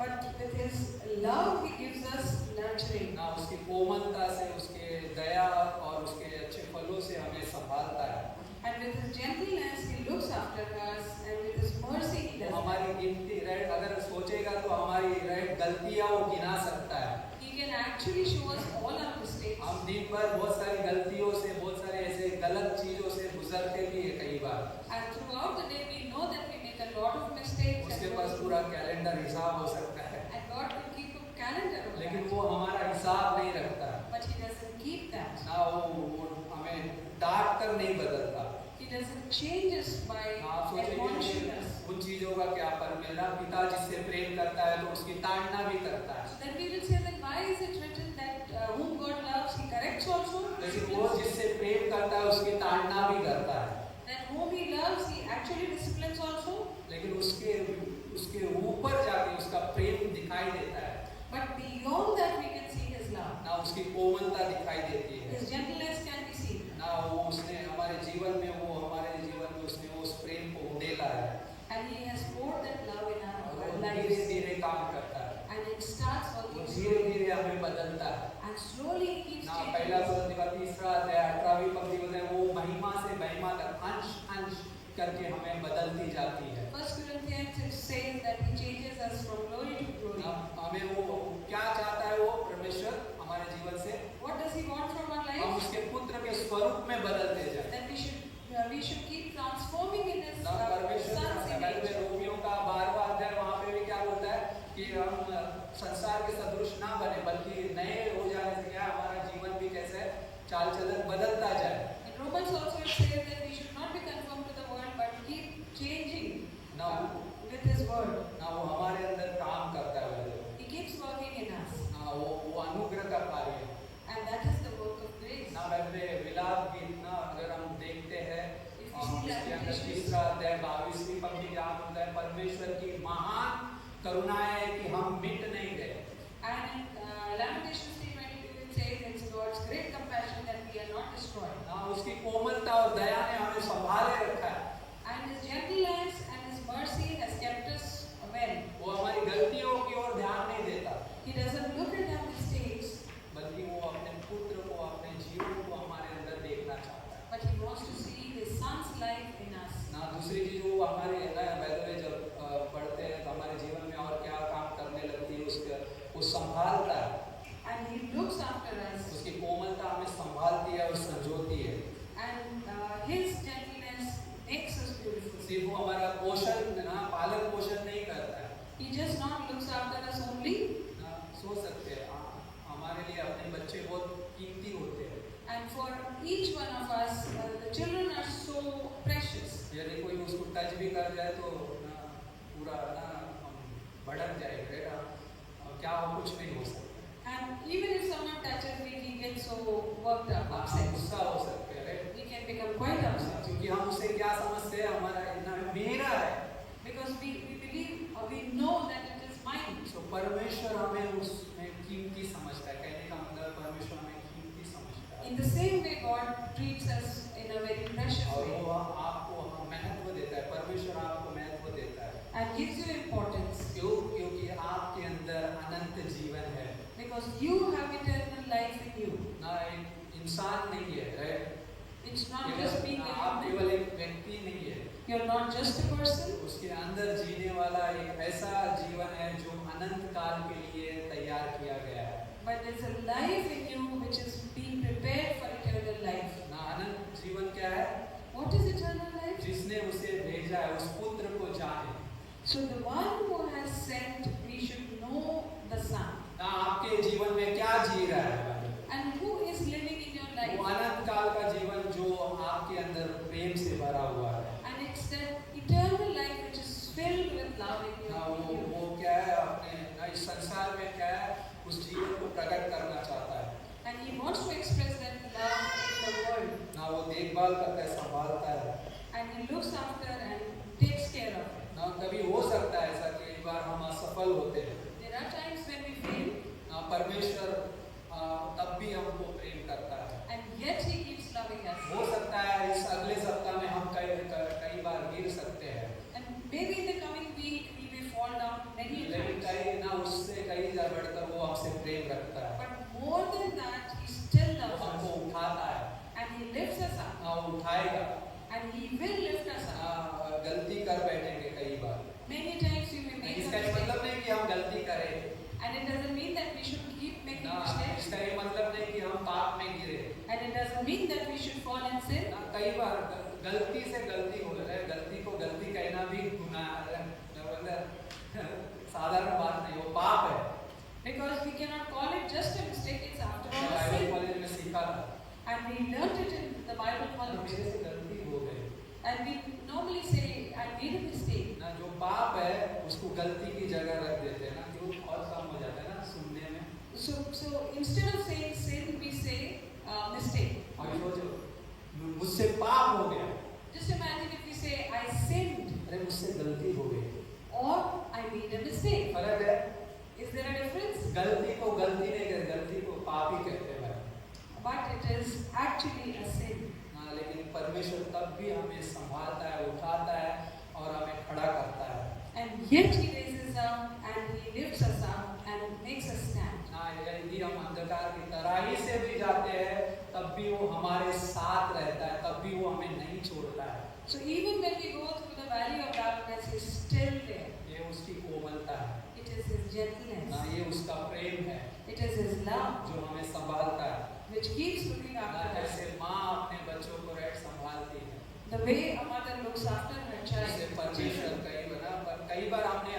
S3: But with His love, He gives us nurturing.
S2: ना उसकी कोमलता से, उसके दया और उसके अच्छे फलों से हमें संभालता है।
S3: And with His gentleness, He looks after us, and with His mercy, He does.
S2: हमारी गिनती राइट अगर सोचेगा तो हमारी राइट गलतियां वो गिना सकता है।
S3: He can actually show us all our mistakes.
S2: हम दिन भर बहुत सारी गलतियों से, बहुत सारे ऐसे गलत चीजों से गुजरते भी है कई बार।
S3: And throughout the day, we know that we make a lot of mistakes.
S2: उसके पास पूरा कैलेंडर हिसाब हो सकता है,
S3: And God will keep a calendar of
S2: लेकिन
S3: that.
S2: वो हमारा हिसाब नहीं रखता।
S3: But He doesn't keep that.
S2: ना वो हमें डांट कर नहीं बदलता।
S3: He doesn't change us by
S2: आप
S3: admonishing
S2: सोचेंगे
S3: us.
S2: उन चीजों का क्या, पर मेरा पिता जिससे प्रेम करता है तो उसकी ताड़ना भी करता है।
S3: Then we will say that why is it written that whom God loves, He corrects also?
S2: लेकिन वो जिससे प्रेम करता है उसकी ताड़ना भी करता है।
S3: That whom He loves, He actually disciplines also.
S2: लेकिन उसके ऊपर जाके उसका प्रेम दिखाई देता है।
S3: But beyond that, we can see His love.
S2: ना उसकी कोमलता दिखाई देती है,
S3: His gentleness can be seen.
S2: ना वो उसने हमारे जीवन में उसने उस प्रेम को उड़ेला है
S3: And He has poured that love in our
S2: और
S3: lives.
S2: धीरे धीरे काम करता है।
S3: And it starts
S2: वो
S3: working
S2: धीरे
S3: slowly.
S2: धीरे हमें बदलता है।
S3: And slowly He keeps
S2: ना
S3: changing
S2: पहला
S3: us.
S2: कोरिन्थियों का 3 अध्याय 18वीं पंक्ति बोलते हैं वो महिमा से महिमा तक अंश करके हमें बदलती जाती है।
S3: 1 Corinthians it says that He changes us from glory to glory.
S2: ना हमें वो क्या चाहता है वो परमेश्वर हमारे जीवन से,
S3: What does He want from our
S2: हम
S3: lives?
S2: उसके पुत्र के स्वरूप में बदलते जाए।
S3: That we should keep transforming in His
S2: ना परमेश्वर
S3: Son's
S2: में
S3: image.
S2: रोमियों का 12वां अध्याय वहाँ पे भी क्या बोलता है कि हम संसार के सदृश ना बने बल्कि नए हो जाने से क्या हमारा जीवन भी कैसे चाल चलन बदलता जाए।
S3: In Romans also it says that we should not be conformed to the world but keep changing
S2: ना
S3: with His word.
S2: ना वो हमारे अंदर काम करता है,
S3: He keeps working in us.
S2: ना वो अनुग्रह का कार्य है।
S3: And that is the work of grace.
S2: ना वैसे विलाप गीत ना अगर हम देखते हैं इसके अंदर 3 अध्याय 22वीं पंक्ति जहाँ बोलता है परमेश्वर की महान करुणा है कि हम मिट नहीं गए।
S3: And in Lamentations 3:22 it says it's God's great compassion that we are not destroyed.
S2: ना उसकी कोमलता और दया ने हमें संभाले रखा है।
S3: And His gentleness and His mercy has kept us well.
S2: वो हमारी गलतियों की ओर ध्यान नहीं देता,
S3: He doesn't look at our mistakes,
S2: बल्कि वो अपने पुत्र को, अपने जीवन को हमारे अंदर देखना चाहता है।
S3: but He wants to see His Son's life in us.
S2: ना दूसरी चीज वो हमारे वैसे जब पढ़ते हैं तो हमारे जीवन में और क्या काम करने लगती है उसका वो संभालता है।
S3: And He looks after us.
S2: उसकी कोमलता हमें संभालती है और संजोती है।
S3: And His gentleness makes us beautiful.
S2: सिर्फ वो हमारा पोषण ना पालन पोषण नहीं करता है।
S3: He just not looks after us only.
S2: ना सोच सकते हैं हमारे लिए अपने बच्चे बहुत कीमती होते हैं।
S3: And for each one of us, the children are so precious.
S2: यदि कोई उसको टच भी कर जाए तो ना पूरा ना हम भड़क जाएंगे ना क्या हो कुछ नहीं हो सकता।
S3: And even if someone touches me, we get so worked up,
S2: हम
S3: upset.
S2: गुस्सा हो सकते हैं right,
S3: We can become quite upset
S2: क्योंकि हम उसे क्या समझते हैं हमारा इतना मेरा है।
S3: because we believe or we know that it is mine.
S2: तो परमेश्वर हमें उसमें कीमती समझता है। कहने का मतलब परमेश्वर हमें कीमती समझता है
S3: In the same way, God treats us in a very precious
S2: और
S3: way
S2: वो आपको महत्व देता है। परमेश्वर आपको महत्व देता है
S3: and gives you importance
S2: क्योंकि आपके अंदर अनंत जीवन है।
S3: because you have eternal life in you.
S2: ना एक इंसान नहीं है right,
S3: It's not just being a
S2: आप
S3: human.
S2: केवल एक व्यक्ति नहीं है,
S3: You're not just a person.
S2: उसके अंदर जीने वाला एक ऐसा जीवन है जो अनंत काल के लिए तैयार किया गया है।
S3: But there's a life in you which is being prepared for eternal life.
S2: ना अनंत जीवन क्या है?
S3: What is eternal life?
S2: जिसने उसे भेजा है उस पुत्र को जाने।
S3: So the one who has sent, we should know the Son.
S2: ना आपके जीवन में क्या जी रहा है?
S3: And who is living in your
S2: वो
S3: life?
S2: अनंत काल का जीवन जो आपके अंदर प्रेम से भरा हुआ है।
S3: And it's that eternal life which is filled with love in
S2: ना
S3: you.
S2: वो क्या है अपने ना इस संसार में क्या है उस जीवन को प्रकट करना चाहता है।
S3: And He wants to express that love in the world.
S2: ना वो देखभाल करता है, संभालता है।
S3: And He looks after and takes care of it.
S2: ना कभी हो सकता है ऐसा कि एक बार हम असफल होते हैं,
S3: There are times when we fail,
S2: ना परमेश्वर तब भी हमको प्रेम करता है।
S3: and yet He keeps loving us.
S2: हो सकता है इस अगले सप्ताह में हम कई बार गिर सकते हैं,
S3: And maybe in the coming week we may fall down many
S2: लेकिन
S3: times.
S2: कई ना हमसे प्रेम रखता है,
S3: But more than that, He still
S2: वो
S3: loves
S2: हमको
S3: us.
S2: उठाता है,
S3: And He lifts us up.
S2: हाँ वो उठाएगा।
S3: And He will lift us up.
S2: हाँ, गलती कर बैठेंगे कई बार,
S3: Many times we may make a
S2: इसका ये
S3: mistake.
S2: मतलब नहीं कि हम गलती करें,
S3: And it doesn't mean that we should keep making
S2: ना
S3: mistakes.
S2: इसका ये मतलब नहीं कि हम पाप में गिरे।
S3: And it doesn't mean that we should fall in sin.
S2: ना कई बार गलती से गलती हो रहा है, गलती को गलती कहना भी गुनाह है, साधारण बात नहीं, वो पाप है।
S3: Because we cannot call it just a mistake, it's after all a
S2: Bible
S3: sin.
S2: College में सीखा था,
S3: And we learned it in the Bible college.
S2: मेरे से गलती हो गई।
S3: And we normally say, I made a mistake.
S2: ना जो पाप है उसको गलती की जगह रख देते हैं ना, कि वो और कम हो जाता है ना सुनने में।
S3: So instead of saying sin, we say mistake.
S2: और सोचो मुझसे पाप हो गया,
S3: Just imagine if we say, I sinned
S2: अरे मुझसे गलती हो गई,
S3: or I made a mistake.
S2: फर्क है।
S3: Is there a difference?
S2: गलती को गलती नहीं कहते, गलती को पाप ही कहते हैं भाई।
S3: But it is actually a sin.
S2: हाँ, लेकिन परमेश्वर तब भी हमें संभालता है, उठाता है और हमें खड़ा करता है।
S3: And yet He raises up and He lifts us up and makes us stand.
S2: हाँ, यदि हम अंधकार की तराई से भी जाते हैं तब भी वो हमारे साथ रहता है, तब भी वो हमें नहीं छोड़ता है।
S3: So even when we go through the valley of darkness, He's still there.
S2: ये उसकी कोमलता है,
S3: It is His gentleness.
S2: ना ये उसका प्रेम है
S3: It is His love
S2: जो हमें संभालता है।
S3: which keeps looking
S2: ना
S3: after us.
S2: जैसे माँ अपने बच्चों को रेट संभालती है,
S3: The way a mother looks after her
S2: जैसे
S3: child.
S2: परमेश्वर कई बार हमने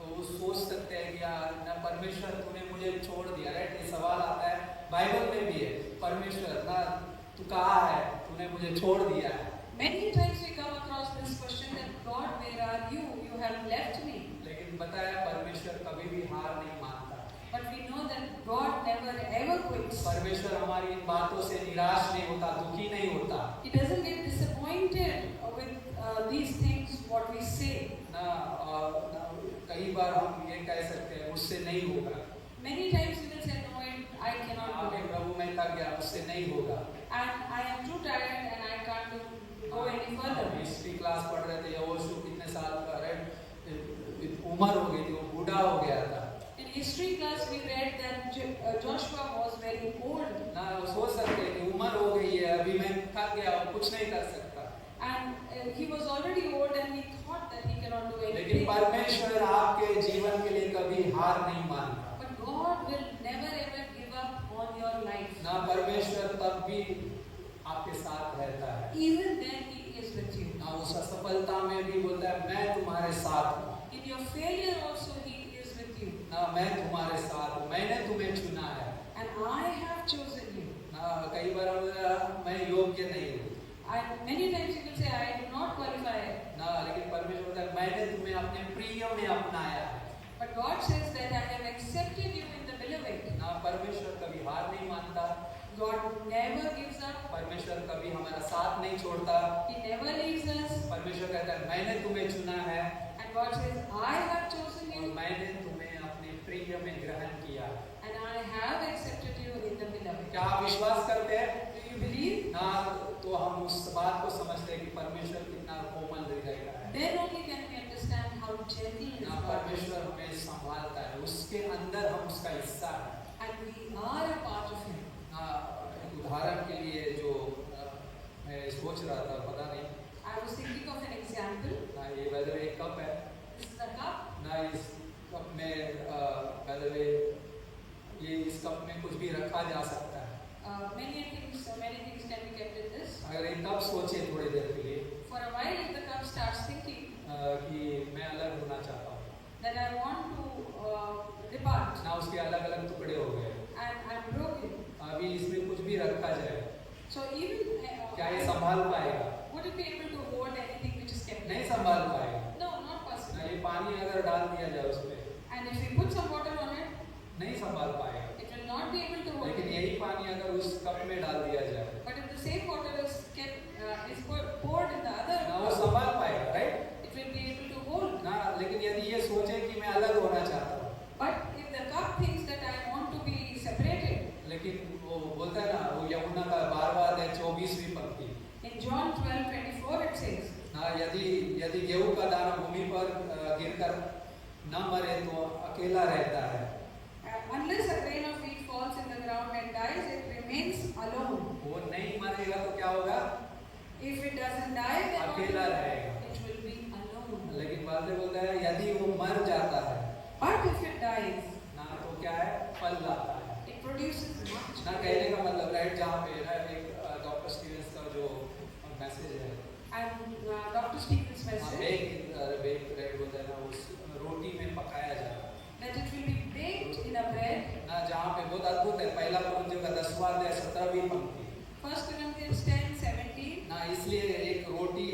S2: वो सोच सकते हैं कि यार ना परमेश्वर तूने मुझे छोड़ दिया, राइट? ये सवाल आता है, बाइबल में भी है, परमेश्वर ना तू कहाँ है, तूने मुझे छोड़ दिया है।
S3: Many times we come across this question that God, where are you? You have left me.
S2: लेकिन पता है परमेश्वर कभी भी हार नहीं मानता।
S3: But we know that God never ever quits.
S2: परमेश्वर हमारी इन बातों से निराश नहीं होता, दुखी नहीं होता।
S3: He doesn't get disappointed with these things what we say.
S2: ना कई बार हम ये कह सकते हैं मुझसे नहीं होगा,
S3: Many times we will say, no, I cannot do
S2: आगे
S3: it.
S2: प्रभु मैं थक गया, मुझसे नहीं होगा।
S3: And I am too tired and I can't go any further.
S2: History class पढ़ रहे थे, यहोशू कितने साल का, राइट? उम्र हो गई थी, वो बूढ़ा हो गया था।
S3: In history class we read that Joshua was very old.
S2: ना वो सोच सकते हैं कि उम्र हो गई है, अभी मैं थक गया, कुछ नहीं कर सकता।
S3: And he was already old and he thought that he cannot do
S2: लेकिन
S3: anything.
S2: परमेश्वर आपके जीवन के लिए कभी हार नहीं मानता।
S3: But God will never ever give up on your life.
S2: ना परमेश्वर तब भी आपके साथ रहता है,
S3: Even then He is with you.
S2: ना उस असफलता में भी बोलता है मैं तुम्हारे साथ हूँ,
S3: In your failure also He is with you.
S2: ना मैं तुम्हारे साथ हूँ, मैंने तुम्हें चुना है।
S3: And I have chosen you.
S2: ना कई बार हम बोलते हैं, मैं योग्य नहीं हूँ,
S3: Many times you will say, I do not qualify.
S2: ना लेकिन परमेश्वर बोलता है मैंने तुम्हें अपने प्रिय में अपनाया है।
S3: But God says that I have accepted you in the beloved.
S2: ना परमेश्वर कभी हार नहीं मानता,
S3: God never gives up.
S2: परमेश्वर कभी हमारा साथ नहीं छोड़ता।
S3: He never leaves us.
S2: परमेश्वर कहता है मैंने तुम्हें चुना है
S3: And God says, I have chosen
S2: और
S3: you
S2: मैंने तुम्हें अपने प्रिय में ग्रहण किया है।
S3: and I have accepted you in the beloved.
S2: क्या आप विश्वास करते हैं?
S3: Do you believe?
S2: ना तो हम उस बात को समझते हैं कि परमेश्वर कितना कोमल हृदय का है।
S3: Then only can we understand how gentle is
S2: ना
S3: God.
S2: परमेश्वर हमें संभालता है, उसके अंदर हम उसका हिस्सा है।
S3: And we are a part of Him.
S2: ना एक उदाहरण के लिए जो मैं सोच रहा था, पता नहीं
S3: I was thinking of an example.
S2: ना ये वैसे एक कप है
S3: This is a cup.
S2: ना, इस कप में वैसे ये इस कप में कुछ भी रखा जा सकता है।
S3: Many things can be kept in this.
S2: अगर एक कप सोचे थोड़ी देर के लिए
S3: For a while, if the cup starts thinking
S2: कि मैं अलग होना चाहता हूँ,
S3: that I want to depart
S2: ना उसके अलग अलग टुकड़े हो गए,
S3: and I'm broken.
S2: अभी इसमें कुछ भी रखा जाए,
S3: So even
S2: क्या ये संभाल पाएगा?
S3: would it be able to hold anything which is kept?
S2: नहीं संभाल पाएगा।
S3: No, not
S2: ना
S3: possible.
S2: ये पानी अगर डाल दिया जाए उसमें,
S3: And if we put some water on it,
S2: नहीं संभाल पाएगा।
S3: it will not be able to hold
S2: लेकिन
S3: it.
S2: यही पानी अगर उस कप में डाल दिया जाए,
S3: But if the same water is poured in the other
S2: ना वो
S3: cup,
S2: संभाल पाएगा, right?
S3: it will be able to hold.
S2: ना लेकिन यदि ये सोचे कि मैं अलग होना चाहता हूँ,
S3: But if the cup thinks that I want to be separated,
S2: लेकिन वो बोलता है ना, वो यमुना का बार-बार है 24वीं पंक्ति,
S3: in John 12:24 it says,
S2: ना यदि गेहूं का दाना भूमि पर गिरकर न मरे तो अकेला रहता है।
S3: unless a grain of wheat falls in the ground and dies, it remains alone.
S2: वो नहीं मरेगा तो क्या होगा?
S3: If it doesn't die, then
S2: अकेला रहेगा।
S3: it will be alone.
S2: लेकिन बाद में बोलता है यदि वो मर जाता है
S3: But if it dies,
S2: ना तो क्या है? फल लाता है।
S3: it produces much.
S2: ना कहने का मतलब राइट जहाँ पे ना एक डॉक्टर स्टीवेंस का जो मैसेज है
S3: And Dr. Stephen's message
S2: bake bread बोलता है ना उस रोटी में पकाया जाए
S3: that it will be baked in a bread.
S2: ना जहाँ पे बहुत अद्भुत है पहला कुरिन्थियों का 10वां अध्याय 17वीं पंक्ति
S3: 1 Corinthians 10:17.
S2: ना इसलिए एक रोटी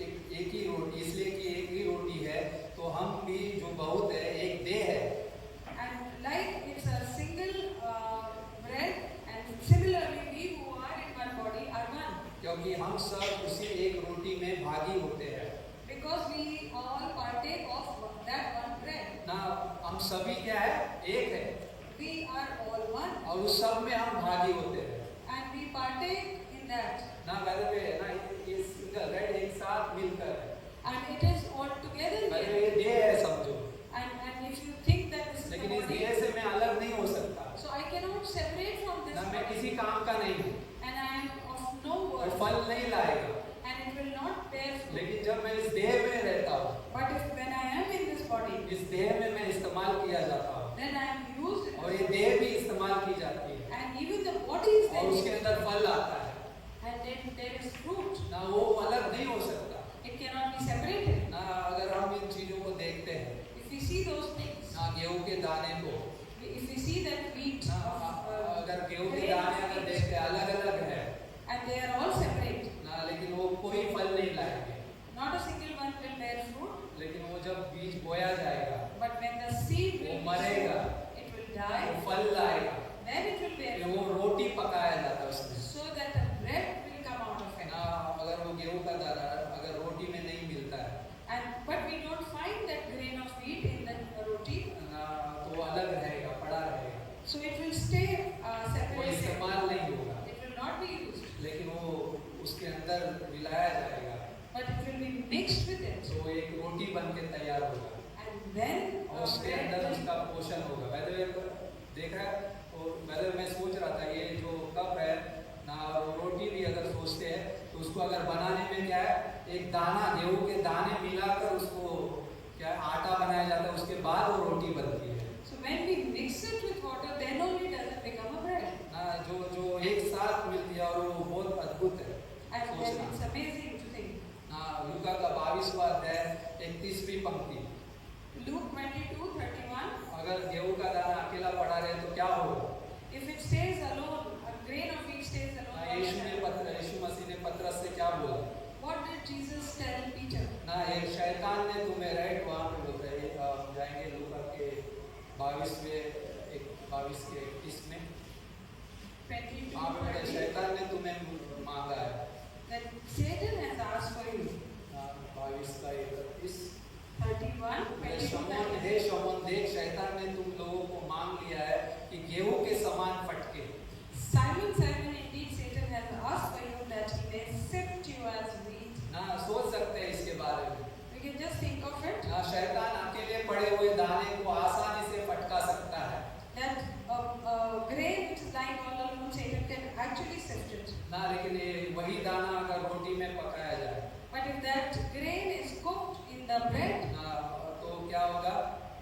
S2: एक ही रोटी इसलिए कि एक ही रोटी है तो हम भी जो बहुत है एक देह है
S3: And like it's a single bread, and similarly we who are in one body are one.
S2: क्योंकि हम सब उसी एक रोटी में भागी होते हैं
S3: Because we all partake of that one bread.
S2: ना हम सभी क्या है एक है
S3: We are all one.
S2: और उस सब में हम भागी होते हैं
S3: And we partake in that.
S2: ना वैसे ना ये सिंगल राइट एक साथ मिलकर है
S3: And it is all together
S2: वैसे
S3: here.
S2: ये देह है समझो
S3: And if you think that this is the
S2: लेकिन इस
S3: body,
S2: देह से मैं अलग नहीं हो सकता
S3: so I cannot separate from this
S2: ना मैं
S3: body.
S2: किसी काम का नहीं हूँ
S3: And I am of no
S2: और
S3: worth.
S2: फल नहीं लाएगा
S3: And it will not bear fruit.
S2: लेकिन जब मैं इस देह में रहता हूँ
S3: But if when I am in this body,
S2: इस देह में मैं इस्तेमाल किया जाता हूँ
S3: then I am used in
S2: और
S3: this
S2: ये
S3: body.
S2: देह भी इस्तेमाल की जाती है
S3: And even the body is
S2: और उसके
S3: there.
S2: अंदर फल आता है
S3: And then there is fruit.
S2: ना वो अलग नहीं हो सकता
S3: It cannot be separated.
S2: ना अगर हम इन चीजों को देखते हैं
S3: If we see those things,
S2: ना गेहूं के दाने को
S3: if we see that wheat
S2: ना
S3: of
S2: अगर गेहूं के
S3: grain
S2: दाने
S3: of
S2: अगर
S3: wheat,
S2: देखते हैं अलग अलग है
S3: and they are all separate,
S2: ना लेकिन वो कोई फल नहीं लाएंगे
S3: not a single one will bear fruit.
S2: लेकिन वो जब बीज बोया जाएगा
S3: But when the seed
S2: वो
S3: will be
S2: मरेगा
S3: sown, it will die.
S2: वो फल लाएगा
S3: Then it will bear
S2: फिर वो
S3: fruit.
S2: रोटी पकाया जाता है उसमें
S3: So that the bread will come out of it.
S2: ना अगर वो गेहूं का दाना अगर रोटी में नहीं मिलता है
S3: But we don't find that grain of wheat in the roti.
S2: ना तो वो अलग रहेगा पड़ा रहेगा
S3: So it will stay
S2: वो
S3: separated.
S2: इस्तेमाल नहीं होगा
S3: It will not be used.
S2: लेकिन वो उसके अंदर मिलाया जाएगा
S3: But it will be mixed with it.
S2: तो एक रोटी बन के तैयार होगा
S3: And then
S2: और उसके
S3: bread
S2: अंदर
S3: will
S2: उसका पोषण होगा वैसे देखा और वैसे मैं सोच रहा था ये जो कप है ना रोटी भी अगर सोचते हैं तो उसको अगर बनाने में क्या है एक दाना गेहूं के दाने मिलाकर उसको क्या है, आटा बनाया जाता है उसके बाद वो रोटी बनती है
S3: So when we mix it with water, then only does it become a bread.
S2: ना जो एक साथ मिलती है और वो बहुत अद्भुत है
S3: And then
S2: सोचना
S3: it's amazing to think.
S2: ना लूका का 22वां अध्याय 31वीं पंक्ति
S3: Luke 22:31.
S2: अगर गेहूं का दाना अकेला पड़ा रहे तो क्या होगा
S3: If it stays alone, a grain of wheat stays alone.
S2: ना
S3: what will happen?
S2: यीशु मसीह ने पतरस से क्या बोला
S3: What did Jesus tell Peter?
S2: ना एक शैतान ने तुम्हें राइट वहाँ पे बोलता है जाएंगे लूका के 22 के 21 में
S3: 22.
S2: वहाँ पे बोलता है शैतान ने तुम्हें मांगा है
S3: That Satan has asked for you.
S2: 22 का 31
S3: 31. 22.
S2: हे शमौन देख शैतान ने तुम लोगों को मांग लिया है कि गेहूं के समान फटके
S3: Simon, Simon, indeed Satan has asked for you that he may sift you as wheat.
S2: ना सोच सकते हैं इसके बारे में
S3: We can just think of it.
S2: ना शैतान अकेले पड़े हुए दाने को आसानी से फटका सकता है
S3: That a grain which is lying all alone, Satan can actually sift it.
S2: ना लेकिन ये वही दाना अगर रोटी में पकाया जाए
S3: But if that grain is cooked in the bread,
S2: ना तो क्या होगा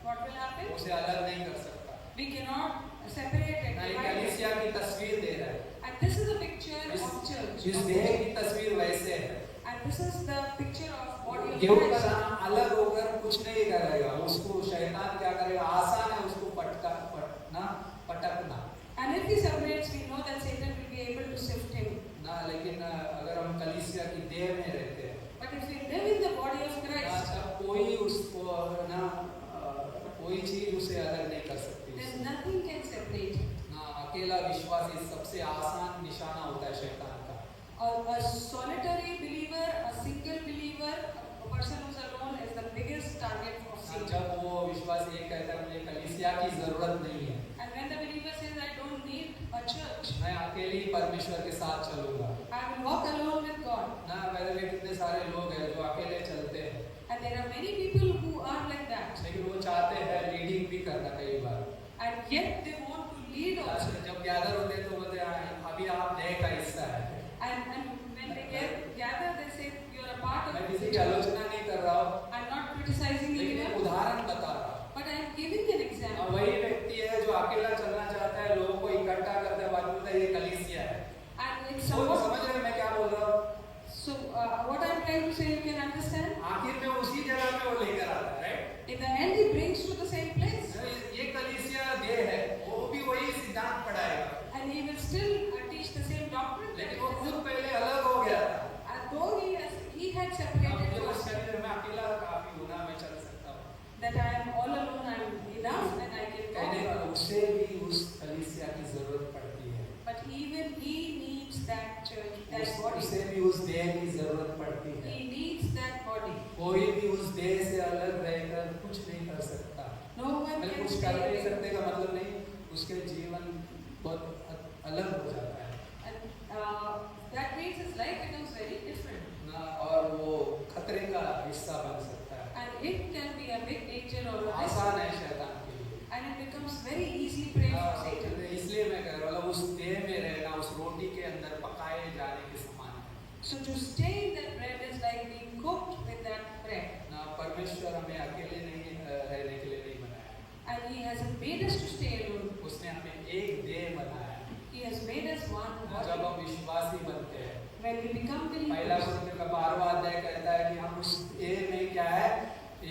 S3: what will happen?
S2: उसे अलग नहीं कर सकता
S3: We cannot separate it.
S2: ना ये
S3: divide it.
S2: कलीसिया की तस्वीर दे रहा है
S3: And this is a picture of church.
S2: इस देह की तस्वीर वैसे है
S3: And this is the picture of body of
S2: गेहूं का
S3: Christ.
S2: दाना अलग होकर कुछ नहीं करेगा उसको शैतान क्या करेगा आसान है उसको पटकना
S3: And if he separates, we know that Satan will be able to sift him.
S2: ना लेकिन अगर हम कलीसिया की देह में रहते हैं
S3: But if we live in the body of
S2: ना
S3: Christ,
S2: तब कोई उसको ना कोई चीज उसे अलग नहीं कर सकती
S3: then nothing can separate.
S2: ना अकेला विश्वासी सबसे आसान निशाना होता है शैतान का
S3: A solitary believer, a single believer, a person who's alone is the biggest target of
S2: ना
S3: Satan.
S2: जब वो विश्वासी ये कहता है मुझे कलीसिया की जरूरत नहीं है
S3: And when the believer says, I don't need a church,
S2: मैं अकेले ही परमेश्वर के साथ चलूंगा
S3: I will walk alone with God.
S2: ना वैसे भी कितने सारे लोग हैं जो अकेले चलते हैं
S3: And there are many people who are like that.
S2: लेकिन वो चाहते हैं लीडिंग भी करना कई बार
S3: And yet and he will still teach the same doctrine.
S2: लेकिन वो खुद पहले अलग हो गया था।
S3: And though he had
S2: अब
S3: separated
S2: ये
S3: first,
S2: शरीर में अकेला काफी हूँ ना, मैं चल सकता हूँ।
S3: that I am all alone, I am enough, and I can
S2: कहने
S3: go.
S2: का उसे भी उस कलीसिया की जरूरत पड़ती है।
S3: But even he needs that church, that body.
S2: उसे भी उस देह की जरूरत पड़ती है।
S3: He needs that body.
S2: कोई भी उस देह से अलग रहकर कुछ नहीं कर सकता।
S3: No one
S2: मैं
S3: can
S2: कुछ कर नहीं
S3: stay.
S2: सकते का मतलब नहीं, उसके जीवन बहुत अलग हो जाता है
S3: And that means his life becomes very different.
S2: ना, और वो खतरे का हिस्सा बन सकता है।
S3: And it can be a big danger or a risk.
S2: आसान है शैतान के लिए।
S3: And it becomes very easy prey for Satan.
S2: इसलिए मैं कह रहा हूँ, मतलब उस देह में रहना उस रोटी के अंदर पकाए जाने के समान है
S3: So to stay in that bread is like being cooked with that bread.
S2: ना। परमेश्वर हमें अकेले नहीं रहने के लिए नहीं बनाया,
S3: And he hasn't made us to stay alone.
S2: उसने हमें एक देह बनाया।
S3: He has made us one
S2: जब
S3: body.
S2: हम विश्वासी बनते हैं,
S3: When we become
S2: पहला
S3: believers,
S2: कुरिन्थियों का 12वां अध्याय कहता है कि हम उस देह में क्या है,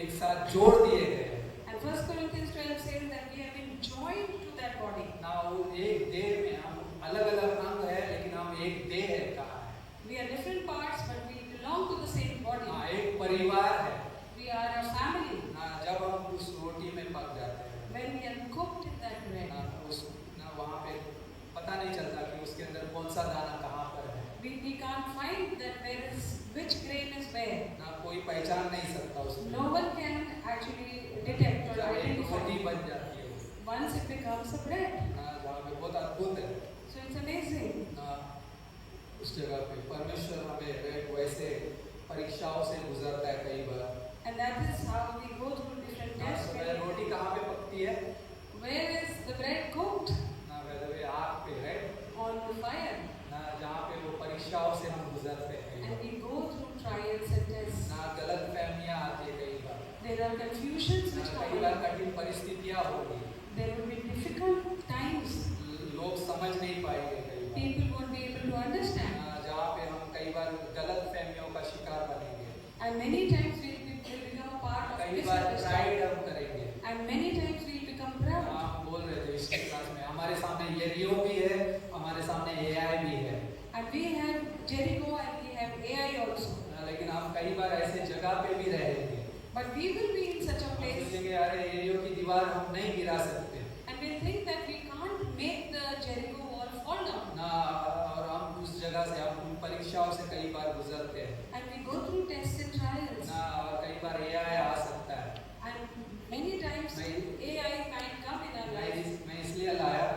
S2: एक साथ जोड़ दिए गए हैं
S3: and 1 Corinthians 12 says that we have been joined to that body.
S2: ना। वो एक देह में हम अलग अलग अंग है, लेकिन हम एक देह है कहा है
S3: We are different parts, but we belong to the same body.
S2: ना, एक परिवार है
S3: We are a family.
S2: ना। जब हम उस रोटी में पक जाते हैं
S3: When we are cooked in that bread,
S2: ना, उस ना वहाँ पे पता नहीं चलता कि उसके अंदर कौन सा दाना कहाँ पर है
S3: we can't find that where is which grain is where.
S2: ना, कोई पहचान नहीं सकता उसमें।
S3: No one can actually detect or
S2: जब एक रोटी
S3: identify.
S2: बन जाती है वो,
S3: Once it becomes a bread,
S2: ना, जहाँ पे बहुत अद्भुत है
S3: so it's amazing.
S2: ना। उस जगह पे परमेश्वर हमें वैसे परीक्षाओं से गुजरता है कई बार
S3: And that is how we go through different
S2: ना।
S3: tests.
S2: तो रोटी कहाँ पे पकती है
S3: Where is the bread cooked?
S2: ना, वैसे आग पे है
S3: On the fire.
S2: ना, जहाँ पे वो परीक्षाओं से हम गुजरते हैं कई
S3: And
S2: bar.
S3: we go through trials and tests.
S2: ना, गलत फहमियाँ आती है कई बार
S3: There are confusions
S2: ना,
S3: which
S2: कई
S3: come.
S2: बार कठिन परिस्थितियाँ होगी,
S3: There will be difficult times.
S2: लोग समझ नहीं पाएंगे कई बार
S3: People won't be able to understand.
S2: ना, जहाँ पे हम कई बार गलत फहमियों का शिकार बनेंगे,
S3: And many times we will become a part of
S2: कई बार
S3: misunderstanding.
S2: प्राइड हम करेंगे।
S3: And many times we become proud.
S2: हम बोल रहे थे इसके क्लास में, हमारे सामने येरियो भी है, हमारे सामने एआई भी है
S3: And we have Jericho and we have AI also.
S2: ना, लेकिन हम कई बार ऐसे जगह पे भी रहेंगे,
S3: But we will be in such a
S2: हम
S3: place
S2: सोचेंगे अरे येरियो की दीवार हम नहीं गिरा सकते
S3: and we think that we can't make the Jericho wall fall down.
S2: ना, और हम उस जगह से हम उन परीक्षाओं से कई बार गुजरते हैं
S3: And we go through tests and trials.
S2: ना, और कई बार एआई आ सकता है।
S3: And many times AI might come in our life.
S2: मैं इसलिए लाया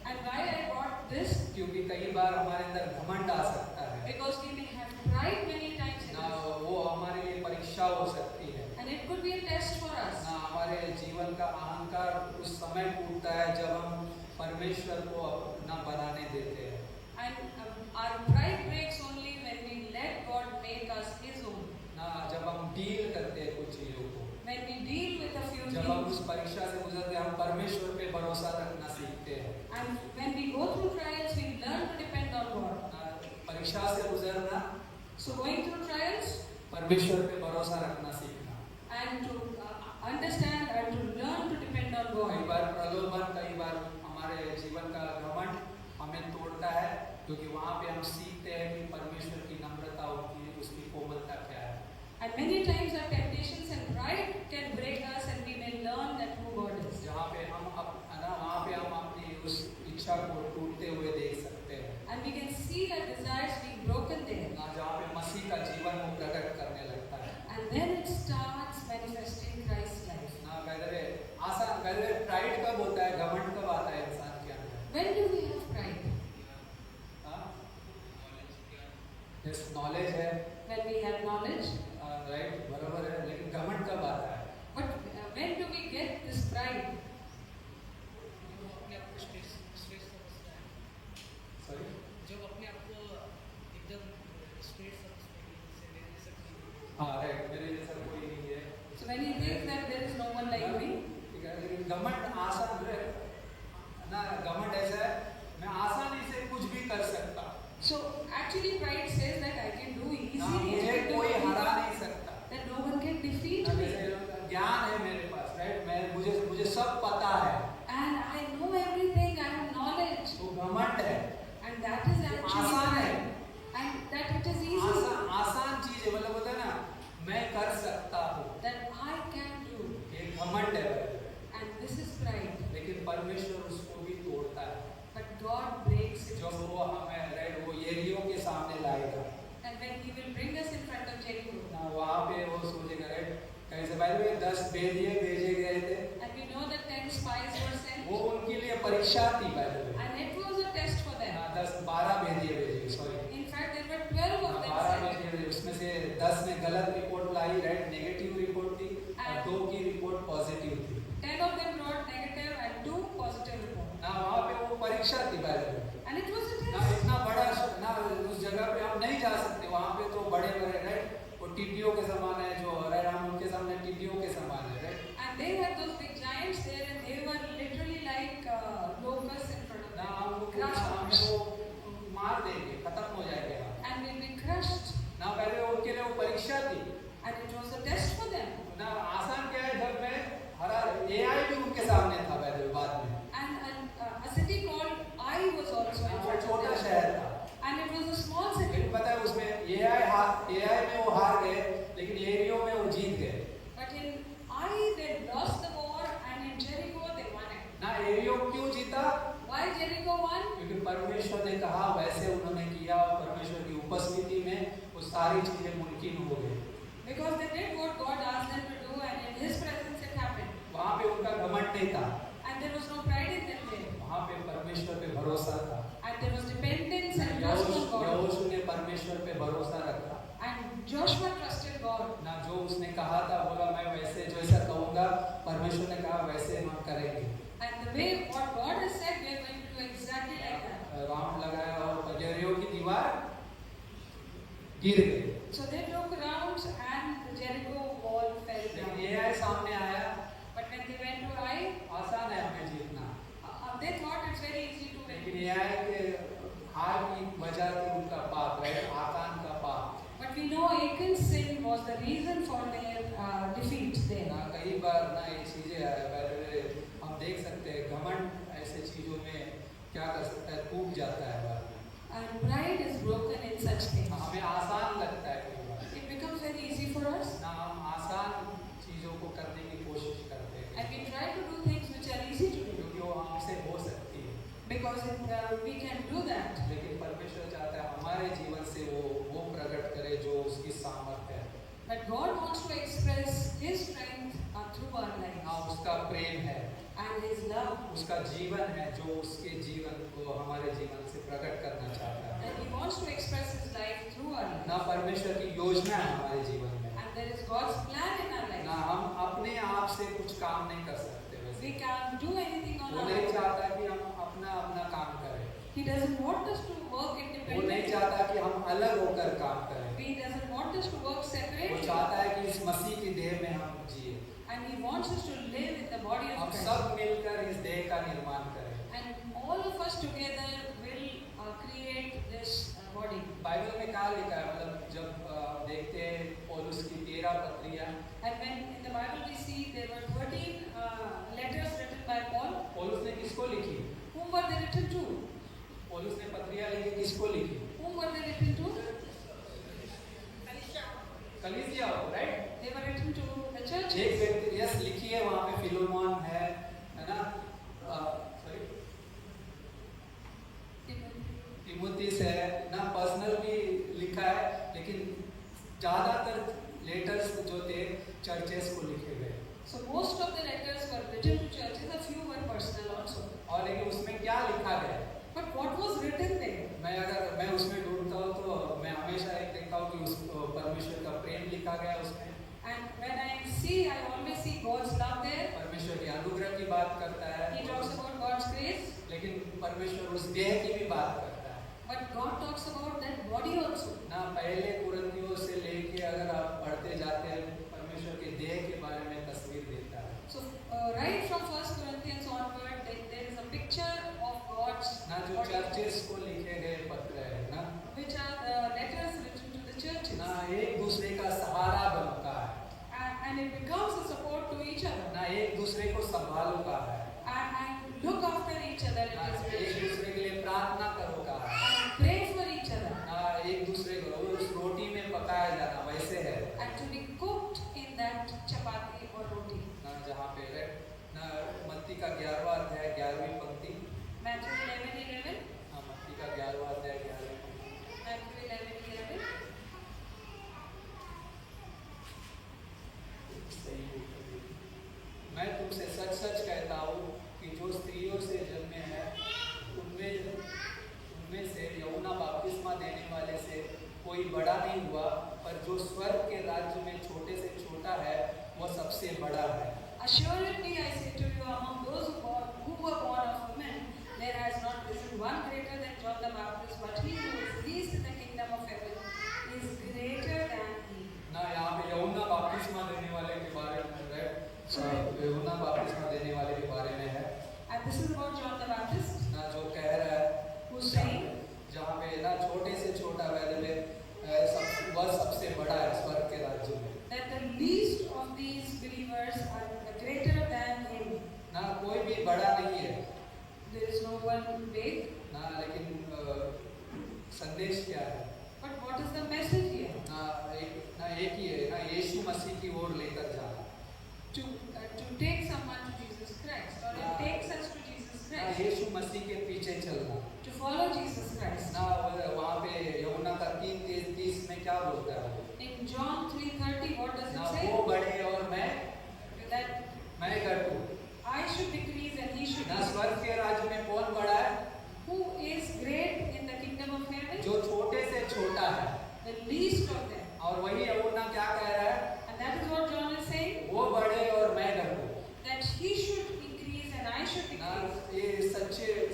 S3: And why I brought this?
S2: क्योंकि कई बार हमारे अंदर घमंड आ सकता है
S3: Because we may have pride many times in
S2: ना,
S3: us.
S2: वो हमारे लिए परीक्षा हो सकती है
S3: And it could be a test for us.
S2: ना। हमारे जीवन का अहंकार उस समय टूटता है जब हम परमेश्वर को अपना बनाने देते हैं
S3: And our pride breaks only when we let God make us His own.
S2: ना, जब हम डील करते हैं कुछ चीजों को,
S3: When we deal with a few
S2: जब हम
S3: things.
S2: उस परीक्षा से गुजरते हैं, हम परमेश्वर पे भरोसा रखना सीखते हैं
S3: And when we go through trials, we learn to depend on God.
S2: ना। परीक्षा से गुजरना,
S3: So going through trials
S2: परमेश्वर पे भरोसा रखना सीखना।
S3: and to understand and to learn to depend on
S2: कई
S3: God.
S2: बार प्रलोभन, कई बार हमारे जीवन का घमंड हमें तोड़ता है, क्योंकि वहाँ पे हम सीखते हैं कि परमेश्वर की नम्रता होती है, उसकी कोमलता क्या है।
S3: And many times our temptations and pride can break us and we may learn that who God is.
S2: जहाँ पे हम वहाँ पे हम अपनी उस इच्छा को टूटते हुए देख सकते हैं
S3: And we can see our desires being broken there.
S2: ना, जहाँ पे मसीह का जीवन वो प्रकट करने लगता है
S3: And then it starts manifesting Christ's life.
S2: ना। वैसे आसान, वैसे प्राइड कब होता है, घमंड कब आता है इंसान के अंदर?
S3: When do we have pride?
S2: Knowledge है,
S3: When we have knowledge.
S2: Right, बराबर है, लेकिन घमंड कब आता है?
S3: But when do we get this pride?
S2: Sorry,
S4: जब अपने आप को एकदम स्ट्रेट
S2: हाँ राइट, मेरे जैसा कोई नहीं है।
S3: So when he thinks that there is no one like me,
S2: ठीक है, लेकिन घमंड आसान है ना। घमंड ऐसा है, मैं आसानी से कुछ भी कर सकता।
S3: so actually pride says that I can do
S2: जब वो हमें राइट वो एरियो के सामने लाएगा
S3: And when he will bring us in front of Jericho.
S2: ना वहाँ पे वो सोचेगा राइट कैसे भाई 10 भेदिए भेजे गए थे
S3: And we know that 10 spies were sent.
S2: वो उनके लिए परीक्षा थी भाई
S3: And it was a test for them.
S2: 12 भेदिए भेजे sorry
S3: In fact, there were 12 of them
S2: 12
S3: sent.
S2: भेदिए भेजे उसमें से 10 ने गलत रिपोर्ट लाई राइट नेगेटिव रिपोर्ट थी और 2 की रिपोर्ट पॉजिटिव थी
S3: 10 of them brought negative and 2 positive reports.
S2: ना वहाँ पे वो परीक्षा थी भाई
S3: And it was a
S2: ना
S3: test.
S2: इतना बड़ा ना उस जगह पे हम नहीं जा सकते वहाँ पे तो बड़े बड़े राइट वो टिड्डियों के समान है जो राइट हम उनके सामने टिड्डियों के समान है right
S3: And they had those big giants there and they were literally like locusts in front of
S2: ना
S3: them.
S2: हमको
S3: Grasshoppers.
S2: वो मार देंगे खत्म हो जाएगा
S3: And will be crushed.
S2: ना पहले उनके लिए वो परीक्षा थी
S3: And it was a test for them.
S2: ना आसान क्या है जब मैं हरा एआई भी उनके सामने था पहले बाद में
S3: And a city called Ai was also in
S2: वो
S3: front of
S2: छोटा
S3: them.
S2: शहर था
S3: And it was a small city.
S2: लेकिन पता है उसमें एआई में वो हार गए लेकिन एरियो में वो जीत गए
S3: But in Ai they lost the war and in Jericho they won it.
S2: ना एरियो क्यों जीता
S3: Why Jericho won?
S2: क्योंकि परमेश्वर ने कहा वैसे उन्होंने किया और परमेश्वर की उपस्थिति में वो सारी चीजें मुमकिन हो गई
S3: Because they did what God asked them to do and in His presence it happened.
S2: वहाँ पे उनका घमंड नहीं था
S3: And there was no pride in them there.
S2: वहाँ पे परमेश्वर पे भरोसा था
S3: And there was dependence and trust on God.
S2: यहोशू ने परमेश्वर पे भरोसा रखा
S3: And Joshua trusted God.
S2: ना जो उसने कहा था बोला मैं वैसे जैसा कहूँगा परमेश्वर ने कहा वैसे हम करेंगे
S3: And the way what God has said, we are going to do exactly like that.
S2: Round लगाया और यरीहो की दीवार गिर गई
S3: So they took rounds and the Jericho wall fell
S2: लेकिन
S3: down.
S2: ये आए सामने आया
S3: But when they went to Ai,
S2: आसान है हमें जीतना
S3: they thought it's very easy to win.
S2: लेकिन ये आए कि हार की वजह थी उनका पाप है आकान का पाप
S3: But we know Achan's sin was the reason for their defeat there.
S2: ना कई बार ना ये चीजें पहले हम देख सकते हैं घमंड ऐसे चीजों में क्या कर सकता है टूट जाता है बाद में
S3: And pride is broken in such things.
S2: हमें आसान लगता है कई बार
S3: It becomes very easy for us.
S2: ना हम आसान चीजों को करने की कोशिश करते हैं
S3: And we try to do things which are easy to do.
S2: क्योंकि वो हमसे हो सकती है
S3: Because we can do that.
S2: लेकिन परमेश्वर चाहता है हमारे जीवन से वो प्रकट करे जो उसकी सामर्थ्य है
S3: But God wants to express His strength through our lives.
S2: ना उसका प्रेम है
S3: And His love.
S2: उसका जीवन है जो उसके जीवन को हमारे जीवन से प्रकट करना चाहता है
S3: And He wants to express His life through our lives.
S2: ना परमेश्वर की योजना है हमारे जीवन में
S3: And there is God's plan in our
S2: ना
S3: life.
S2: हम अपने आप से कुछ काम नहीं कर सकते
S3: We
S2: वैसे
S3: can't do anything on
S2: वो
S3: our
S2: नहीं
S3: own.
S2: चाहता कि हम अपना अपना काम करें
S3: He doesn't want us to work
S2: वो नहीं
S3: independently.
S2: चाहता कि हम अलग होकर काम करें
S3: He doesn't want us to work
S2: वो
S3: separately.
S2: चाहता है कि इस मसीह की देह में हम जिए
S3: And He wants us to live in the body
S2: हम
S3: of Christ.
S2: सब मिलकर इस देह का निर्माण करें
S3: And all of us together will create this body.
S2: Bible में क्या लिखा है मतलब जब देखते हैं पौलुस की 13 पत्रियां
S3: And when in the Bible we see there were 13 letters written by Paul.
S2: पौलुस ने किसको लिखी
S3: Whom were they written to?
S2: पौलुस ने पत्रियां लिखी किसको लिखी
S3: Whom were they written to?
S2: कलीसिया right
S3: They were written to the
S2: एक
S3: churches.
S2: व्यक्ति यस लिखी है वहां पे फिलोमोन है ना सॉरी तिमुथिस है ना पर्सनल भी लिखा है लेकिन ज्यादातर लेटर्स जो थे चर्चेस को लिखे गए
S3: So most of the letters were written to churches. A few were personal also.
S2: और लेकिन उसमें क्या लिखा गया
S3: But what was written there?
S2: मैं उसमें ढूंढता हूँ तो मैं हमेशा एक देखता हूँ कि उस परमेश्वर का प्रेम लिखा गया है उसमें
S3: And when I see, I always see God's love there.
S2: परमेश्वर की अनुग्रह की बात करता है
S3: He talks about God's grace.
S2: लेकिन परमेश्वर उस देह की भी बात करता है
S3: But God talks about that body also.
S2: ना पहले कुरिन्थियों से लेके अगर आप पढ़ते जाते हैं परमेश्वर के देह के बारे में तस्वीर देता है
S3: So right from 1 Corinthians onward, there is a picture of God's
S2: ना जो
S3: body,
S2: चर्चेस को लिखे गए पत्र है ना
S3: which are the letters written to the churches.
S2: ना एक दूसरे का सहारा बनता है
S3: And it becomes a support to each other.
S2: ना एक दूसरे को संभालो का है
S3: And look after each other.
S2: ना
S3: It is
S2: एक
S3: mentioned.
S2: दूसरे के लिए प्रार्थना करो का है
S3: And pray for each other.
S2: ना एक दूसरे को उस रोटी में पकाया जाना वैसे है
S3: And to be cooked in that chapati or roti.
S2: ना जहाँ पे है ना मत्ती का 11वां अध्याय 11वीं पंक्ति
S3: Matthew 11:11.
S2: हाँ मत्ती का कोई बड़ा नहीं हुआ, पर जो स्वर्ग के राज्य में छोटे से छोटा है वो सबसे बड़ा है।
S3: Assuredly, I say to you, among those who were born of women, there has not risen one greater than John the Baptist, but he who is least in the kingdom of heaven is greater than he.
S2: ना यहाँ पे यूहन्ना बपतिस्मा देने वाले के बारे में है, यूहन्ना बपतिस्मा देने वाले के बारे में है।
S3: And this is about John the Baptist,
S2: ना जो कह रहा है
S3: who's saying
S2: जहाँ पे ना छोटे से छोटा वैद्य में वह सबसे बड़ा है स्वर्ग के राज्य में।
S3: that the least of these believers are greater than him.
S2: ना कोई भी बड़ा नहीं है
S3: There is no one big,
S2: ना, लेकिन संदेश क्या है?
S3: but what is the message here?
S2: ना एक ही है ना, यीशु मसीह की ओर लेकर जाना।
S3: To take someone to Jesus Christ, or it takes us to Jesus
S2: ना
S3: Christ.
S2: यीशु मसीह के पीछे चलना।
S3: To follow Jesus Christ.
S2: ना वहाँ पे यूहन्ना का 3:30 में क्या बोलता है?
S3: In John 3:30, what does
S2: ना
S3: it say?
S2: वो बढ़े और
S3: That
S2: मैं घटूं।
S3: I should decrease and he should
S2: ना
S3: increase.
S2: स्वर्ग के राज्य में कौन बड़ा है?
S3: Who is great in the kingdom of heaven?
S2: जो छोटे से छोटा है।
S3: The least of them.
S2: और वही यूहन्ना क्या कह रहा है?
S3: And that is what John is saying.
S2: वो बढ़े और मैं घटूं।
S3: That he should increase and I should
S2: ना
S3: decrease.
S2: ये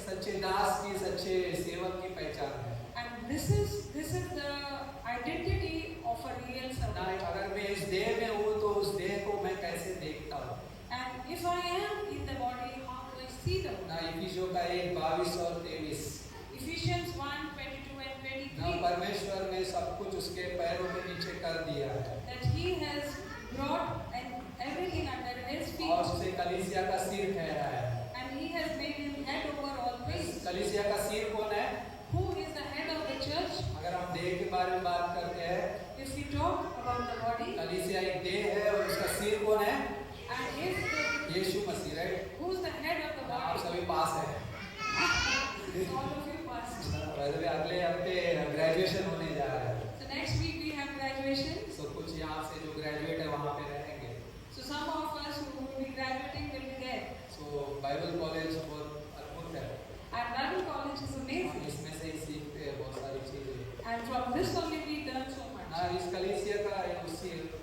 S2: सच्चे दास की, सच्चे सेवक की पहचान है।
S3: And this is the identity of a real
S2: ना
S3: servant.
S2: अगर मैं इस देह में हूँ तो उस देह को मैं कैसे देखता हूँ?
S3: And if I am in the body, how do I see the
S2: ना
S3: body?
S2: इफिसियों का 1:22 और 23।
S3: Ephesians 1:22 and
S2: ना
S3: 23.
S2: परमेश्वर ने सब कुछ उसके पैरों के नीचे कर दिया है
S3: That he has brought and everything under his
S2: और
S3: feet.
S2: उसे कलीसिया का सिर ठहरा है।
S3: And he has made him head over all things.
S2: कलीसिया का सिर कौन है?
S3: Who is the head of the church?
S2: अगर हम देह के बारे में बात करते हैं,
S3: If we talk about the body,
S2: कलीसिया एक देह है और उसका सिर कौन है?
S3: and if
S2: यीशु मसीह, right?
S3: who's the head of the
S2: आप
S3: body?
S2: सभी पास हैं।
S3: All of you passed.
S2: वैसे अगले हफ्ते ग्रेजुएशन होने जा रहा है।
S3: So next week we have graduation.
S2: तो कुछ यहाँ से जो ग्रेजुएट है वहाँ पे रहेंगे।
S3: So some of us who will be graduating will be there.
S2: So Bible college बहुत अद्भुत है।
S3: And Bible college is
S2: हम
S3: amazing.
S2: इसमें से ही सीखते हैं बहुत सारी चीजें।
S3: And from this only we learn so much.
S2: ना इस कलीसिया का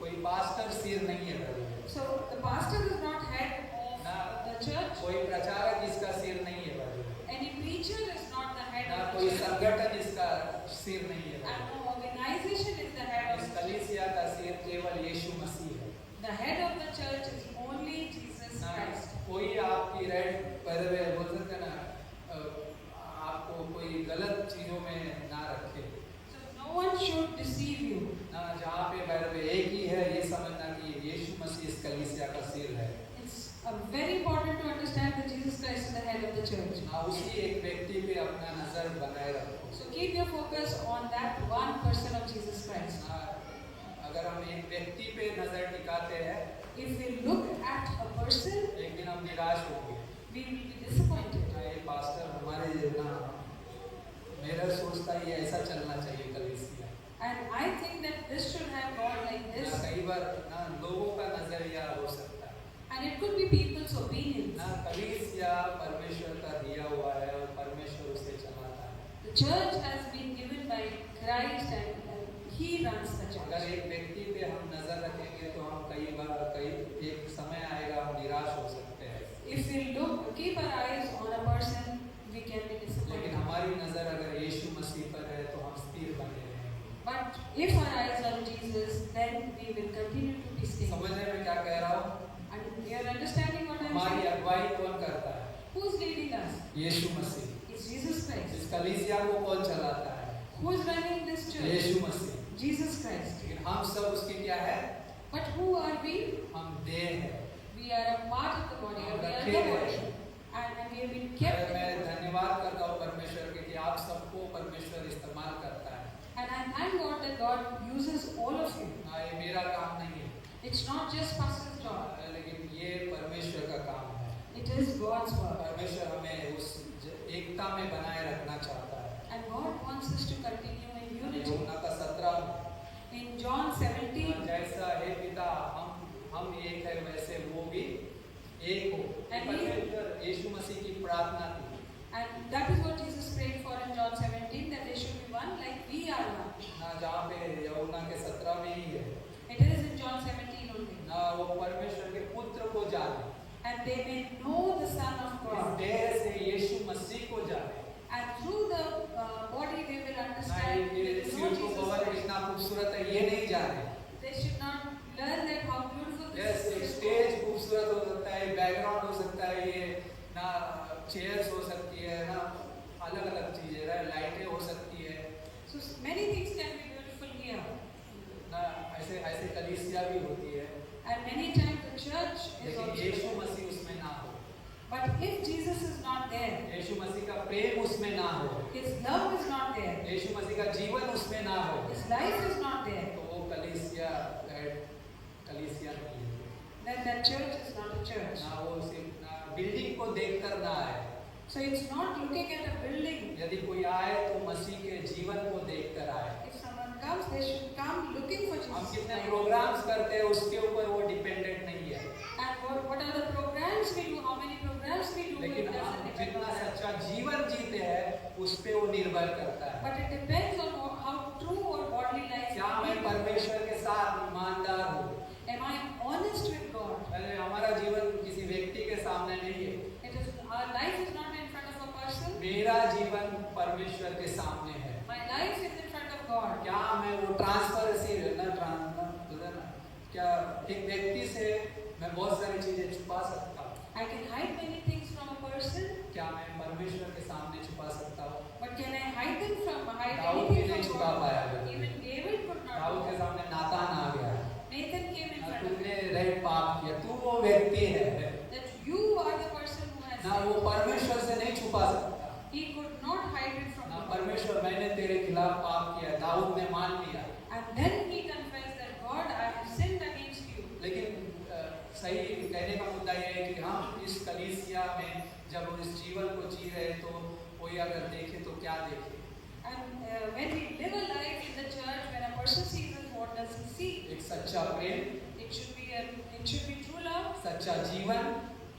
S2: कोई पास्टर सिर नहीं है प्रभु।
S3: So the pastor is not head of the church.
S2: कोई प्रचारक इसका सिर नहीं है प्रभु।
S3: Any preacher is not the head
S2: ना
S3: of the
S2: कोई
S3: church.
S2: संगठन इसका सिर नहीं है
S3: And
S2: Prabhu.
S3: no organization is the head of
S2: इस
S3: the church.
S2: कलीसिया का सिर केवल यीशु मसीह है।
S3: The head of the church is only Jesus
S2: ना
S3: Christ.
S2: कोई आपकी रेड पहले बोल सकते हैं ना, आपको कोई गलत चीजों में ना रखे।
S3: So no one should deceive you.
S2: ना जहाँ पे पहले एक ही है ये समझना कि यीशु मसीह इस कलीसिया का सिर है।
S3: It's very important to understand that Jesus Christ is the head of the church.
S2: ना उसी एक व्यक्ति पे अपना नजर बनाए रखो।
S3: So keep your focus on that one person of Jesus Christ.
S2: ना अगर हम एक व्यक्ति पे नजर टिकाते हैं,
S3: If we look at a person,
S2: एक दिन हम निराश होंगे।
S3: we will be disappointed.
S2: ना ये पास्टर हमारे ना, मेरा सोचता है ये ऐसा चलना चाहिए कलीसिया।
S3: And I think that this should have gone like
S2: ना
S3: this.
S2: कई बार ना लोगों का नजरिया हो सकता है।
S3: And it could be people's opinions.
S2: ना कलीसिया परमेश्वर का दिया हुआ है और परमेश्वर उसे चलाता है।
S3: The church has been given by Christ and He runs the
S2: अगर
S3: church.
S2: एक व्यक्ति पे हम नजर रखेंगे तो हम कई एक समय आएगा हम निराश हो सकते हैं।
S3: If we keep our eyes on a person, we can be
S2: लेकिन
S3: disappointed.
S2: हमारी नजर अगर यीशु मसीह पर है तो हम स्थिर बने रहेंगे।
S3: But if our eyes are on Jesus, then we will continue to be stable.
S2: समझने में क्या कह रहा हूँ?
S3: And you are understanding what I am
S2: हमारी
S3: saying?
S2: अगुवाई कौन करता है?
S3: Who's leading us?
S2: Yeshu Masih.
S3: It's Jesus Christ.
S2: इस कलीसिया को कौन चलाता है?
S3: Who's running this church?
S2: Yeshu Masih.
S3: Jesus Christ.
S2: लेकिन हम सब उसके क्या है?
S3: But who are we?
S2: हम देह हैं।
S3: We are a part of the body, or we are
S2: रखे
S3: the
S2: गए
S3: body.
S2: हैं।
S3: And we have been
S2: मैं
S3: kept.
S2: धन्यवाद करता हूँ परमेश्वर के कि आप सबको परमेश्वर इस्तेमाल करता है।
S3: And I thank God that God uses all of you.
S2: ना ये मेरा काम नहीं है,
S3: It's not just pastor's job.
S2: लेकिन ये परमेश्वर का काम है।
S3: It is God's work.
S2: परमेश्वर हमें उस एकता में बनाए रखना चाहता है।
S3: And God wants us to continue in unity.
S2: यूहन्ना का 17
S3: In John 17,
S2: जैसा हे पिता हम एक है वैसे वो भी एक हो। परमेश्वर यीशु मसीह की प्रार्थना थी।
S3: and that is what Jesus prayed for in John 17, that they should be one like we are one.
S2: ना जहाँ पे यूहन्ना के 17 में ही है
S3: It is in John 17 only.
S2: ना, वो परमेश्वर के पुत्र को जाने,
S3: And they may know the Son of
S2: इस
S3: God.
S2: देह से यीशु मसीह को जाने।
S3: And through the body they will
S2: ना
S3: understand.
S2: ये
S3: They will know
S2: शिव को भवन
S3: Jesus.
S2: इतना खूबसूरत है ये नहीं जाने।
S3: They should not learn that how beautiful
S2: yes,
S3: this
S2: एक
S3: is.
S2: स्टेज खूबसूरत हो सकता है, बैकग्राउंड हो सकता है, ये ना चेयर्स हो सकती है, ना अलग अलग चीजें, लाइटें हो सकती है,
S3: So many things can be beautiful here.
S2: ना ऐसे ऐसे कलीसिया भी होती है,
S3: And many times the church is
S2: लेकिन यीशु
S3: also.
S2: मसीह उसमें ना हो,
S3: But if Jesus is not there,
S2: यीशु मसीह का प्रेम उसमें ना हो,
S3: His love is not there,
S2: यीशु मसीह का जीवन उसमें ना हो,
S3: His life is not there,
S2: तो वो कलीसिया कलीसिया नहीं है।
S3: then that church is not a church.
S2: ना वो सिर्फ ना बिल्डिंग को देखकर ना आए,
S3: So it's not looking at a building.
S2: यदि कोई आए तो मसीह के जीवन को देखकर आए।
S3: If someone comes, they should come looking for
S2: हम
S3: Jesus.
S2: कितने प्रोग्राम्स करते हैं उसके ऊपर वो डिपेंडेंट नहीं है,
S3: And what are the programs we do? How many programs we do?
S2: लेकिन
S3: It
S2: हम
S3: doesn't depend
S2: जितना
S3: on that.
S2: सच्चा जीवन जीते हैं उस पे वो निर्भर करता है।
S3: But it depends on how true or godly life
S2: क्या
S3: we
S2: मैं
S3: live.
S2: परमेश्वर के साथ ईमानदार हूँ?
S3: Am I honest with God?
S2: पहले हमारा जीवन किसी व्यक्ति के सामने नहीं है,
S3: It is our life is not in front of a person.
S2: मेरा जीवन परमेश्वर के सामने है।
S3: My life is in front of God.
S2: क्या मैं वो ट्रांसपेरेंसी क्या एक व्यक्ति से मैं बहुत सारी चीजें छुपा सकता हूँ?
S3: I can hide many things from a person,
S2: क्या मैं परमेश्वर के सामने छुपा सकता हूँ?
S3: but can I hide them from hide
S2: Dawood भी
S3: anything
S2: नहीं
S3: from
S2: छुपा
S3: God?
S2: पाया।
S3: Even David could not.
S2: Dawood के सामने नातान आ गया,
S3: Nathan came in
S2: ना
S3: front of
S2: तुमने
S3: him.
S2: रेप पाप किया, तू वो व्यक्ति है
S3: That you are the person who has
S2: ना, वो
S3: sinned.
S2: परमेश्वर से नहीं छुपा सकता
S3: He could not hide it from
S2: ना।
S3: God.
S2: परमेश्वर मैंने तेरे खिलाफ पाप किया, दाऊद ने मान लिया,
S3: And then he confessed that God, I have sinned against you.
S2: लेकिन सही कहने का मुद्दा यह है कि हम इस कलीसिया में जब हम इस जीवन को जी रहे हैं तो कोई अगर देखे तो क्या देखे?
S3: And when we live a life in the church, when a person sees us, what does he see?
S2: एक सच्चा प्रेम,
S3: It should be true love,
S2: सच्चा जीवन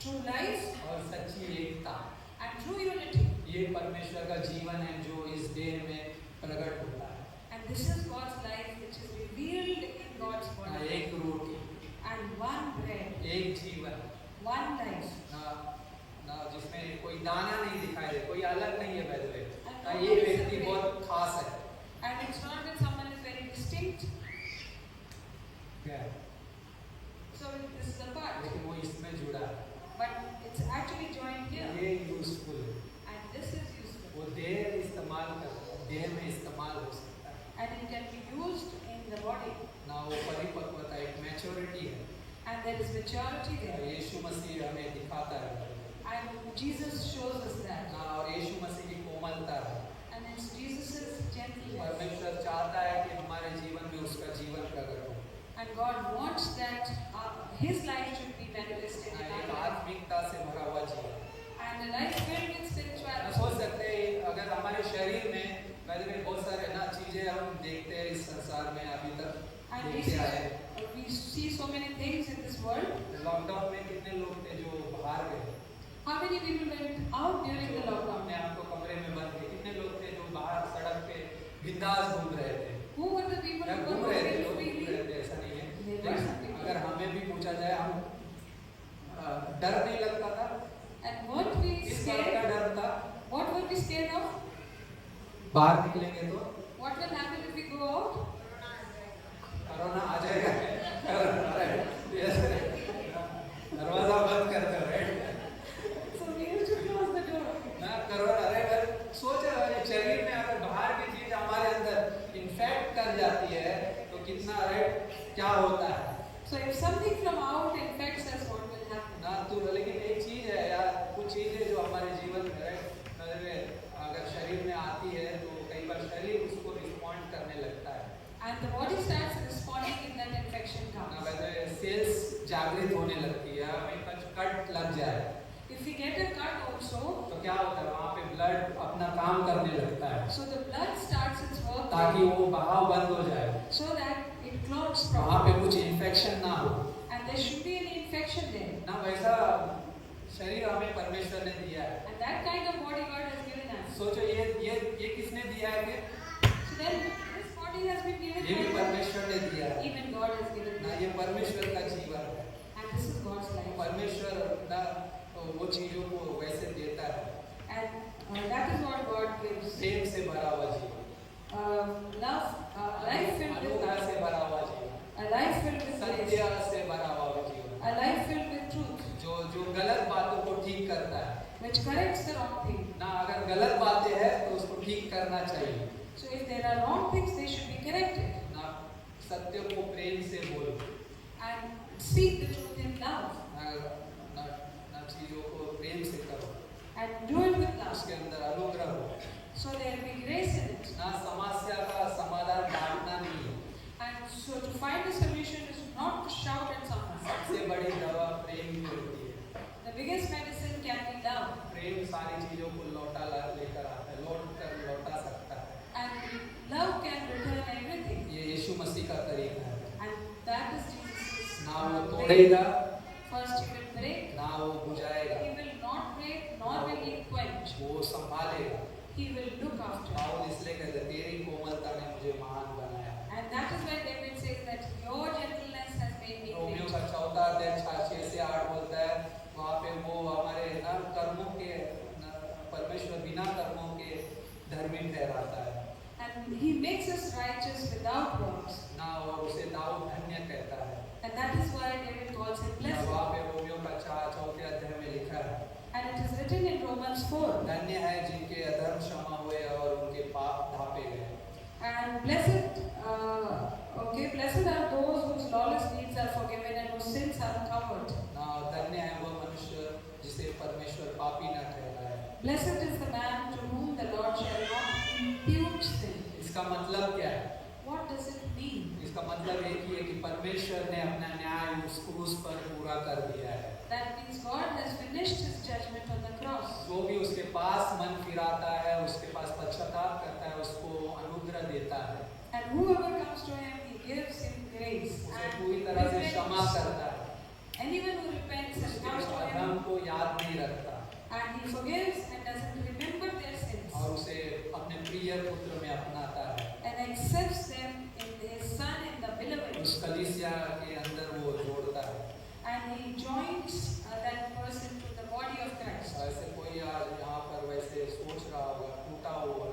S3: true life,
S2: और सच्ची एकता।
S3: and true unity.
S2: ये परमेश्वर का जीवन है जो इस देह में प्रकट होता है।
S3: And this is God's life, which is revealed in God's
S2: ना
S3: body.
S2: एक रोटी,
S3: And one bread,
S2: एक जीवन,
S3: one life.
S2: ना ना जिसमें कोई दाना नहीं दिखाई दे, कोई अलग नहीं है वैसे, ना
S3: And
S2: ये व्यक्ति बहुत खास है।
S3: And it's not that someone is very distinct.
S2: क्या है?
S3: So this is the part.
S2: लेकिन वो इसमें जुड़ा है,
S3: But it's actually joined here.
S2: ये यूजफुल है।
S3: And this is useful.
S2: वो देह इस्तेमाल कर, देह में इस्तेमाल हो सकता है,
S3: And it can be used in the body.
S2: ना वो परिपक्वता, एक मैच्योरिटी है।
S3: And there is maturity there.
S2: यीशु मसीह हमें दिखाता है
S3: And Jesus shows us that.
S2: ना, और यीशु मसीह की कोमलता है।
S3: And it's Jesus' gentleness.
S2: परमेश्वर चाहता है कि हमारे जीवन में उसका जीवन प्रकट हो,
S3: And God wants that His life should be manifested in
S2: ना
S3: our
S2: एक
S3: life.
S2: आत्मिकता से भरा हुआ जीवन।
S3: And a life filled with
S2: आप
S3: spirituality.
S2: सोच सकते हैं अगर हमारे शरीर में पहले में बहुत सारे ना चीजें हम देखते हैं इस संसार में अभी तक
S3: And
S2: देखते आए।
S3: we see so many things in this world.
S2: Lockdown में कितने लोग थे जो बाहर गए?
S3: How many people went out during the
S2: जो
S3: lockdown?
S2: अपने आप को कमरे में बंद थे, कितने लोग थे जो बाहर सड़क पे बिंदास घूम रहे थे?
S3: Who were the people
S2: या
S3: who
S2: घूम
S3: were
S2: रहे थे,
S3: living
S2: लोग घूम
S3: freely?
S2: रहे थे, ऐसा नहीं है।
S3: There were some people.
S2: अगर हमें भी पूछा जाए, हम डर नहीं लगता था?
S3: And weren't we
S2: किस बात का
S3: scared?
S2: डर था?
S3: What were we scared of?
S2: बाहर निकलेंगे तो
S3: What will happen if we go out?
S2: Corona आ जाएगा। दरवाजा बंद कर दो, right?
S3: So we used to close the door.
S2: ना कोरोना, अरे सोचो शरीर में अगर बाहर की चीज हमारे अंदर इन्फेक्ट कर जाती है तो कितना, राइट, क्या होता है
S3: So if something from out infects us, what will happen?
S2: ना? तो लेकिन एक चीज है यार, कुछ चीजें जो हमारे जीवन में, राइट, अगर शरीर में आती है तो कई बार शरीर उसको रिस्पॉन्ड करने लगता है
S3: And the body starts responding if that infection
S2: ना,
S3: comes.
S2: वैसे सेल्स जागृत होने लगती है, हमें कुछ कट लग जाए
S3: If we get a cut also,
S2: तो क्या होता है, वहाँ पे ब्लड अपना काम करने लगता है
S3: so the blood starts its work
S2: ताकि वो बहाव बंद हो जाए,
S3: so that it clots
S2: वहाँ
S3: properly.
S2: पे कुछ इन्फेक्शन ना हो
S3: And there should be an infection there.
S2: ना। वैसा शरीर हमें परमेश्वर ने दिया है।
S3: And that kind of body God has given us.
S2: सोचो ये किसने दिया है फिर?
S3: So then this body has been given
S2: ये भी
S3: by God.
S2: परमेश्वर ने दिया है
S3: Even God has given
S2: ना,
S3: them.
S2: ये परमेश्वर का जीवन है।
S3: And this is God's life.
S2: परमेश्वर ना वो चीजों को वैसे देता है,
S3: And that is what God gives.
S2: प्रेम से भरा हुआ जीवन,
S3: Love, life filled
S2: अनुग्रह
S3: with
S2: से भरा हुआ जीवन,
S3: a life filled with
S2: सत्य
S3: grace,
S2: से भरा हुआ जीवन,
S3: a life filled with truth,
S2: जो गलत बातों को ठीक करता है
S3: which corrects the wrong thing.
S2: ना। अगर गलत बातें हैं तो उसको ठीक करना चाहिए
S3: So if there are wrong things, they should be corrected
S2: ना। सत्य को प्रेम से बोलो
S3: and speak the truth in love
S2: ना चीजों को प्रेम से करो,
S3: and do it with love.
S2: उसके अंदर अनुग्रह हो
S3: So there will be grace in it.
S2: ना। समस्या का समाधान बांटना नहीं है,
S3: And so to find a solution is not to shout at someone.
S2: सबसे बड़ी दवा प्रेम की होती है।
S3: The biggest medicine can be love.
S2: प्रेम सारी चीजों को लेकर आता है, लौटा सकता है।
S3: And love can return everything.
S2: ये यीशु मसीह का तरीका है,
S3: And that is Jesus'
S2: ना वो
S3: way.
S2: तोड़ेगा
S3: First he will break,
S2: ना वो बुझाएगा,
S3: he will not break, nor will he quench.
S2: वो संभालेगा।
S3: He will look after.
S2: Dawood इसलिए कहते हैं, तेरी कोमलता ने मुझे महान बनाया।
S3: And that is why David says that your gentleness has made me
S2: Romeo
S3: great.
S2: का 4 अध्याय 6 से 8 बोलता है, वहाँ पे वो हमारे न कर्मों के परमेश्वर बिना कर्मों के धर्मी ठहराता है
S3: And he makes us righteous without works.
S2: ना, और उसे दाऊद धन्य कहता है।
S3: And that is why David calls him blessed.
S2: वहाँ पे रोमियो का 4 अध्याय में लिखा है,
S3: And it is written in Romans 4.
S2: धन्य है जिनके अधर्म क्षमा हुए और उनके पाप ढांपे गए।
S3: And blessed are those whose lawless deeds are forgiven and whose sins are covered.
S2: ना, धन्य है वो मनुष्य जिसे परमेश्वर पापी न ठहराए।
S3: Blessed is the man to whom the Lord shall not impute sin.
S2: इसका मतलब क्या है?
S3: What does it mean?
S2: इसका मतलब एक ही है कि परमेश्वर ने अपना न्याय उस क्रूस पर पूरा कर दिया है।
S3: That means God has finished his judgment on the cross.
S2: जो भी उसके पास मन फिराता है, उसके पास पश्चाताप करता है, उसको अनुग्रह देता है,
S3: And whoever comes to him, he gives him grace.
S2: उसे
S3: And
S2: पूरी तरह से
S3: repents.
S2: क्षमा करता है,
S3: Anyone who repents and
S2: उसके
S3: comes to
S2: अधर्म
S3: him,
S2: को याद नहीं रखता
S3: and he forgives and doesn't remember their sins,
S2: और उसे अपने प्रिय पुत्र में अपनाता है,
S3: and accepts them in his Son in the beloved,
S2: उस कलीसिया के अंदर वो जोड़ता है।
S3: and he joins that person to the body of Christ.
S2: ऐसे कोई आज यहाँ पर वैसे सोच रहा होगा, टूटा हुआ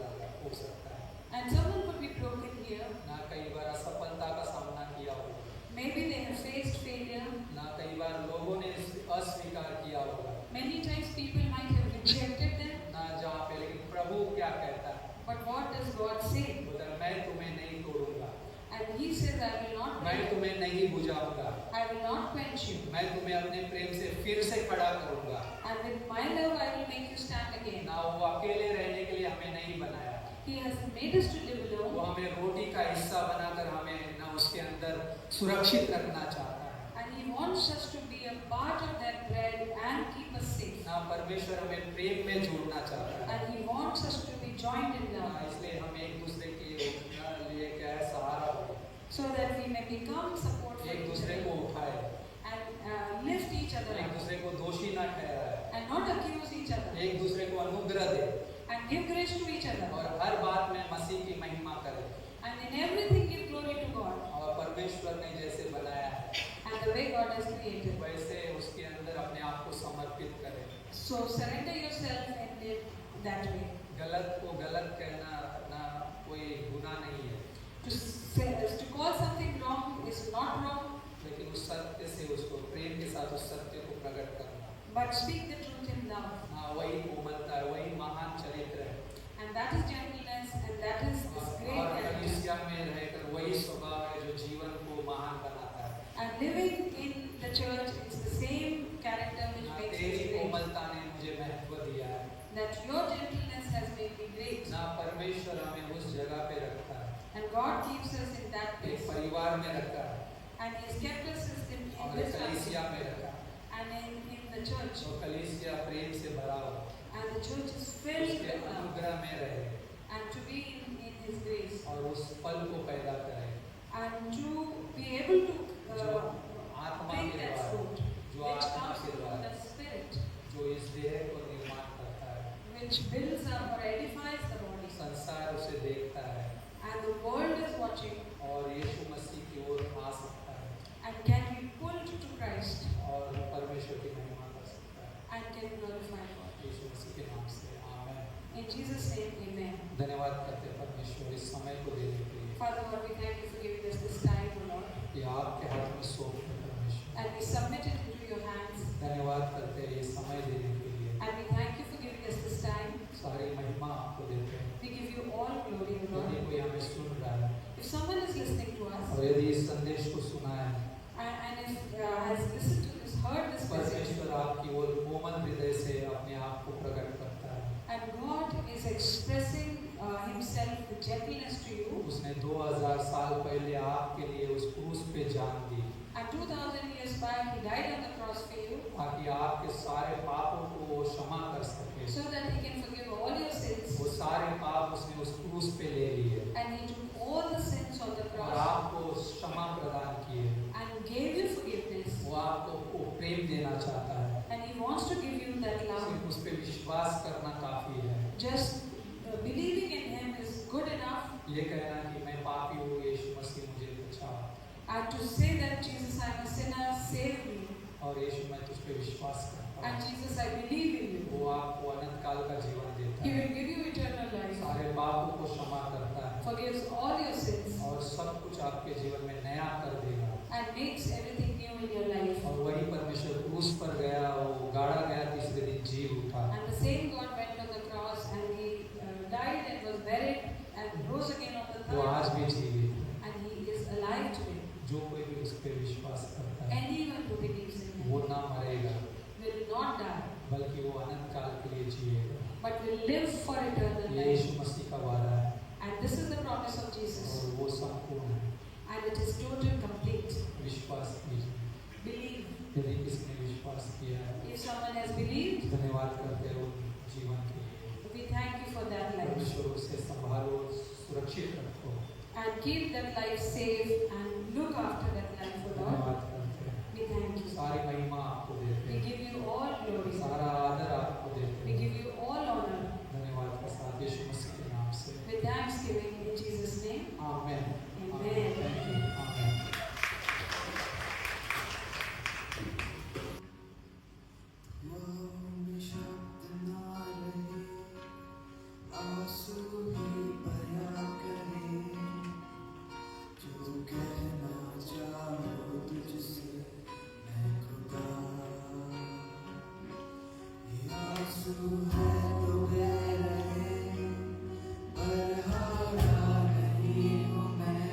S2: हो सकता है
S3: And someone could be broken here.
S2: ना, कई बार असफलता का सामना किया होगा
S3: Maybe they have faced failure.
S2: ना, कई बार लोगों ने अस्वीकार किया होगा
S3: Many times people might have rejected them.
S2: ना, जहाँ पे, लेकिन प्रभु क्या कहता है?
S3: But what does God say?
S2: बोलता है, मैं तुम्हें नहीं तोड़ूंगा,
S3: And he says, I will not
S2: मैं
S3: break,
S2: तुम्हें नहीं बुझाऊंगा,
S3: I will not quench you.
S2: मैं तुम्हें अपने प्रेम से फिर से खड़ा करूंगा।
S3: And with my love, I will make you stand again.
S2: ना, वो अकेले रहने के लिए हमें नहीं बनाया,
S3: He has made us to live
S2: वो
S3: alone.
S2: हमें रोटी का हिस्सा बनाकर हमें ना उसके अंदर सुरक्षित रखना चाहता है।
S3: And he wants us to be a part of that bread and keep us safe.
S2: ना, परमेश्वर हमें प्रेम में जोड़ना चाहता है।
S3: And he wants us to be joined in
S2: ना,
S3: love,
S2: इसलिए हम एक दूसरे के लिए क्या है, सहारा हो,
S3: so that we may become support for
S2: एक
S3: each
S2: दूसरे को
S3: other
S2: उठाए,
S3: and lift each other
S2: एक
S3: up
S2: दूसरे को दोषी ना ठहराए,
S3: and not accuse each other
S2: एक दूसरे को अनुग्रह दे
S3: and give grace to each other.
S2: और हर बात में मसीह की महिमा करे
S3: And in everything give glory to God
S2: और परमेश्वर ने जैसे बनाया है
S3: and the way God has created.
S2: वैसे उसके अंदर अपने आप को समर्पित करे।
S3: So surrender yourself and live that way.
S2: गलत को गलत कहना ना कोई गुनाह नहीं है,
S3: To call something wrong is not wrong,
S2: लेकिन उस सत्य से उसको प्रेम के साथ उस सत्य को प्रकट करना,
S3: but speak the truth in love.
S2: हाँ, वही कोमलता है, वही महान चरित्र है।
S3: And that is gentleness and that is this great
S2: और
S3: character.
S2: कलीसिया में रहकर वही स्वभाव है जो जीवन को महान बनाता है।
S3: And living in the church is the same character which
S2: ना,
S3: makes us
S2: तेरी
S3: great.
S2: कोमलता ने मुझे महत्व दिया है
S3: That your gentleness has made me great.
S2: ना, परमेश्वर हमें उस जगह पे रखता है,
S3: And God keeps us in that
S2: एक
S3: place.
S2: परिवार में रखा है
S3: And He has kept us in
S2: और
S3: this
S2: कलीसिया
S3: family
S2: में रखा है।
S3: and in the church.
S2: तो कलीसिया प्रेम से भरा हो,
S3: And the church is filled
S2: उसके
S3: with love.
S2: अनुग्रह में रहे
S3: And to be in His grace.
S2: और उस फल को पैदा करे
S3: And to be able to
S2: जो आत्मा
S3: bring
S2: के
S3: that
S2: द्वारा,
S3: fruit
S2: जो
S3: which
S2: आत्मा
S3: comes
S2: के
S3: from
S2: द्वारा,
S3: the Spirit,
S2: जो इस देह को निर्माण करता है।
S3: which builds up or edifies the body.
S2: संसार उसे देखता है
S3: And the world is watching
S2: धन्यवाद करते हैं परमेश्वर इस समय को देने के लिए
S3: Father Lord, we thank you for giving us this time, O Lord.
S2: कि आपके हाथ में सौंपते हैं परमेश्वर
S3: And we submit it into your hands.
S2: धन्यवाद करते हैं ये समय देने के लिए
S3: And we thank you for giving us this time.
S2: सारी महिमा आपको देते हैं
S3: We give you all glory, O Lord.
S2: यदि कोई हमें सुन रहा है
S3: If someone is listening to us
S2: और यदि इस संदेश को सुना है
S3: and if has listened to this, heard this message,
S2: परमेश्वर आपकी ओर कोमल हृदय से अपने आप को प्रकट करता है
S3: and God is expressing Himself with gentleness to you,
S2: उसने 2000 साल पहले आपके लिए उस क्रूस पे जान दी
S3: and 2000 years back He died on the cross for you,
S2: ताकि आपके सारे पापों को वो क्षमा कर सके
S3: so that He can forgive all your sins,
S2: वो सारे पाप उसने उस क्रूस पे ले लिए
S3: and He took all the sins on the
S2: और
S3: cross
S2: आपको क्षमा प्रदान किए
S3: and gave you forgiveness,
S2: वो आपको वो प्रेम देना चाहता है
S3: and He wants to give you that love.
S2: सिर्फ उस पे विश्वास करना काफी है
S3: Just believing in Him is good enough,
S2: ये कहना कि मैं पापी हूँ यीशु मसीह मुझे बचा
S3: and to say that Jesus, I am a sinner, save me,
S2: और यीशु मैं तुझ पे विश्वास करता
S3: and
S2: हूँ
S3: Jesus, I believe in you.
S2: वो आपको अनंत काल का जीवन देता
S3: He
S2: है
S3: will give you eternal life,
S2: सारे पापों को क्षमा करता है
S3: forgives all your sins,
S2: और सब कुछ आपके जीवन में नया कर देगा
S3: and makes everything new in your life.
S2: और वही परमेश्वर क्रूस पर गया वो गाड़ा गया तीसरे दिन जी उठा
S3: And the same God went on the cross, and He died and was buried and rose again on the
S2: वो
S3: third
S2: आज
S3: day,
S2: भी जीवित है
S3: and He is alive today.
S2: जो कोई भी उस पर विश्वास करता है
S3: Anyone who believes in
S2: वो
S3: Him
S2: ना मरेगा
S3: will not die,
S2: बल्कि वो अनंत काल के लिए जिएगा
S3: but will live for eternal
S2: ये
S3: life.
S2: यीशु मसीह का वादा है
S3: And this is the promise of Jesus,
S2: और वो संपूर्ण है
S3: and it is total, complete.
S2: विश्वास कीजिए
S3: Believe.
S2: यदि किसने विश्वास किया है
S3: If someone has believed,
S2: धन्यवाद करते हो जीवन के लिए
S3: we thank you for that life.
S2: परमेश्वर उसे संभालो सुरक्षित रखो
S3: And keep that life safe and look after that life, O Lord.
S2: धन्यवाद करते हैं
S3: We thank you.
S2: सारी महिमा आपको देते
S3: We
S2: हैं
S3: give you all glory.
S2: सारा आदर आपको देते
S3: We
S2: हैं
S3: give you all honor.
S2: धन्यवाद के साथ यीशु मसीह के नाम से
S3: With thanksgiving in Jesus' name.
S2: Amen
S3: Amen.
S2: Thank you amen
S5: पर हारा नहीं हूँ मैं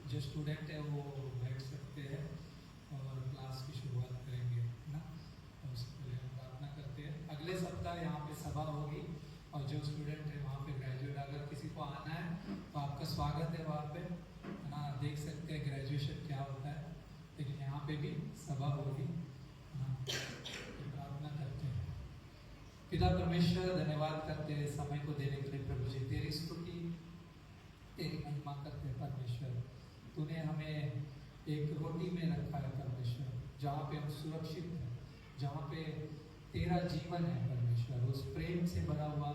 S2: जो स्टूडेंट है वो बैठ सकते हैं और क्लास की शुरुआत करेंगे ना। और उससे पहले हम प्रार्थना करते हैं। अगले सप्ताह यहाँ पे सभा होगी और जो स्टूडेंट है वहाँ पे ग्रेजुएट, अगर किसी को आना है तो आपका स्वागत है वहाँ पे, है ना। देख सकते हैं ग्रेजुएशन क्या होता है, लेकिन यहाँ पे भी सभा होगी ना। प्रार्थना करते हैं। पिता परमेश्वर, धन्यवाद करते हैं समय को देने के लिए प्रभु जी। तेरी स्तुति, तेरी महिमा करते हैं परमेश्वर। तूने हमें एक रोटी में रखा है परमेश्वर, जहाँ पे हम सुरक्षित हैं, जहाँ पे तेरा जीवन है परमेश्वर। उस प्रेम से भरा हुआ,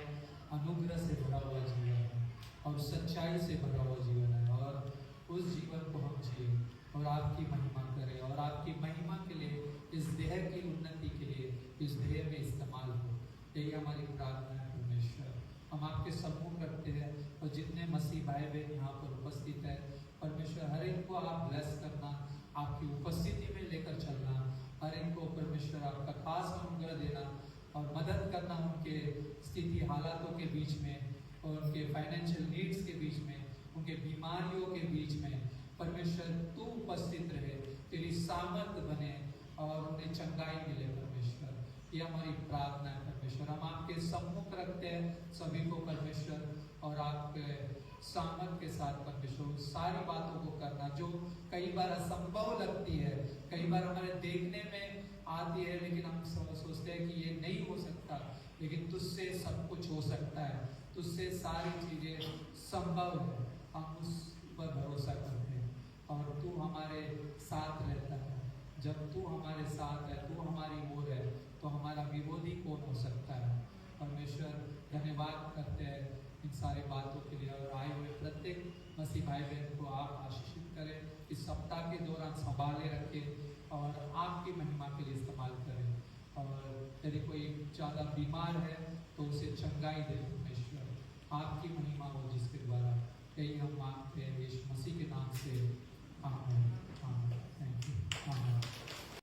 S2: अनुग्रह से भरा हुआ जीवन है और सच्चाई से भरा हुआ जीवन है, और उस जीवन को हम जिए और आपकी महिमा करें, और आपकी महिमा के लिए, इस देह की उन्नति के लिए, इस देह में इस्तेमाल हो। यही हमारी प्रार्थना है परमेश्वर। हम आपके सम्मुख करते हैं और जितने मसीह भाई बहन यहाँ पर उपस्थित है परमेश्वर, हर एक को आप ब्लेस करना, आपकी उपस्थिति में लेकर चलना, हर एक को परमेश्वर आपका खास अनुग्रह देना और मदद करना उनके स्थिति हालातों के बीच में और उनके फाइनेंशियल नीड्स के बीच में, उनके बीमारियों के बीच में। परमेश्वर तू उपस्थित रहे, तेरी सामर्थ बने और उन्हें चंगाई मिले परमेश्वर। ये हमारी प्रार्थना है परमेश्वर। हम आपके सम्मुख रखते हैं सभी को परमेश्वर, और आपके सामर्थ के साथ परमेश्वर सारी बातों को करना जो कई बार असंभव लगती है, कई बार हमारे देखने में आती है, लेकिन हम सोचते हैं कि ये नहीं हो सकता, लेकिन तुझसे सब कुछ हो सकता है, तुझसे सारी चीजें संभव है। हम उस पर भरोसा करते हैं और तू हमारे साथ रहता है। जब तू हमारे साथ है, तू हमारी ओर है, तो हमारा विरोधी कौन हो सकता है। परमेश्वर धन्यवाद करते हैं इन सारी बातों के लिए, और आए हुए प्रत्येक मसीह भाई बहन को आप आशीषित करें, इस सप्ताह के दौरान संभाले रखें और आपकी महिमा के लिए इस्तेमाल करें। और यदि कोई ज़्यादा बीमार है तो उसे चंगाई दे परमेश्वर, आपकी महिमा हो जिसके द्वारा। यही हम मांगते हैं यीशु मसीह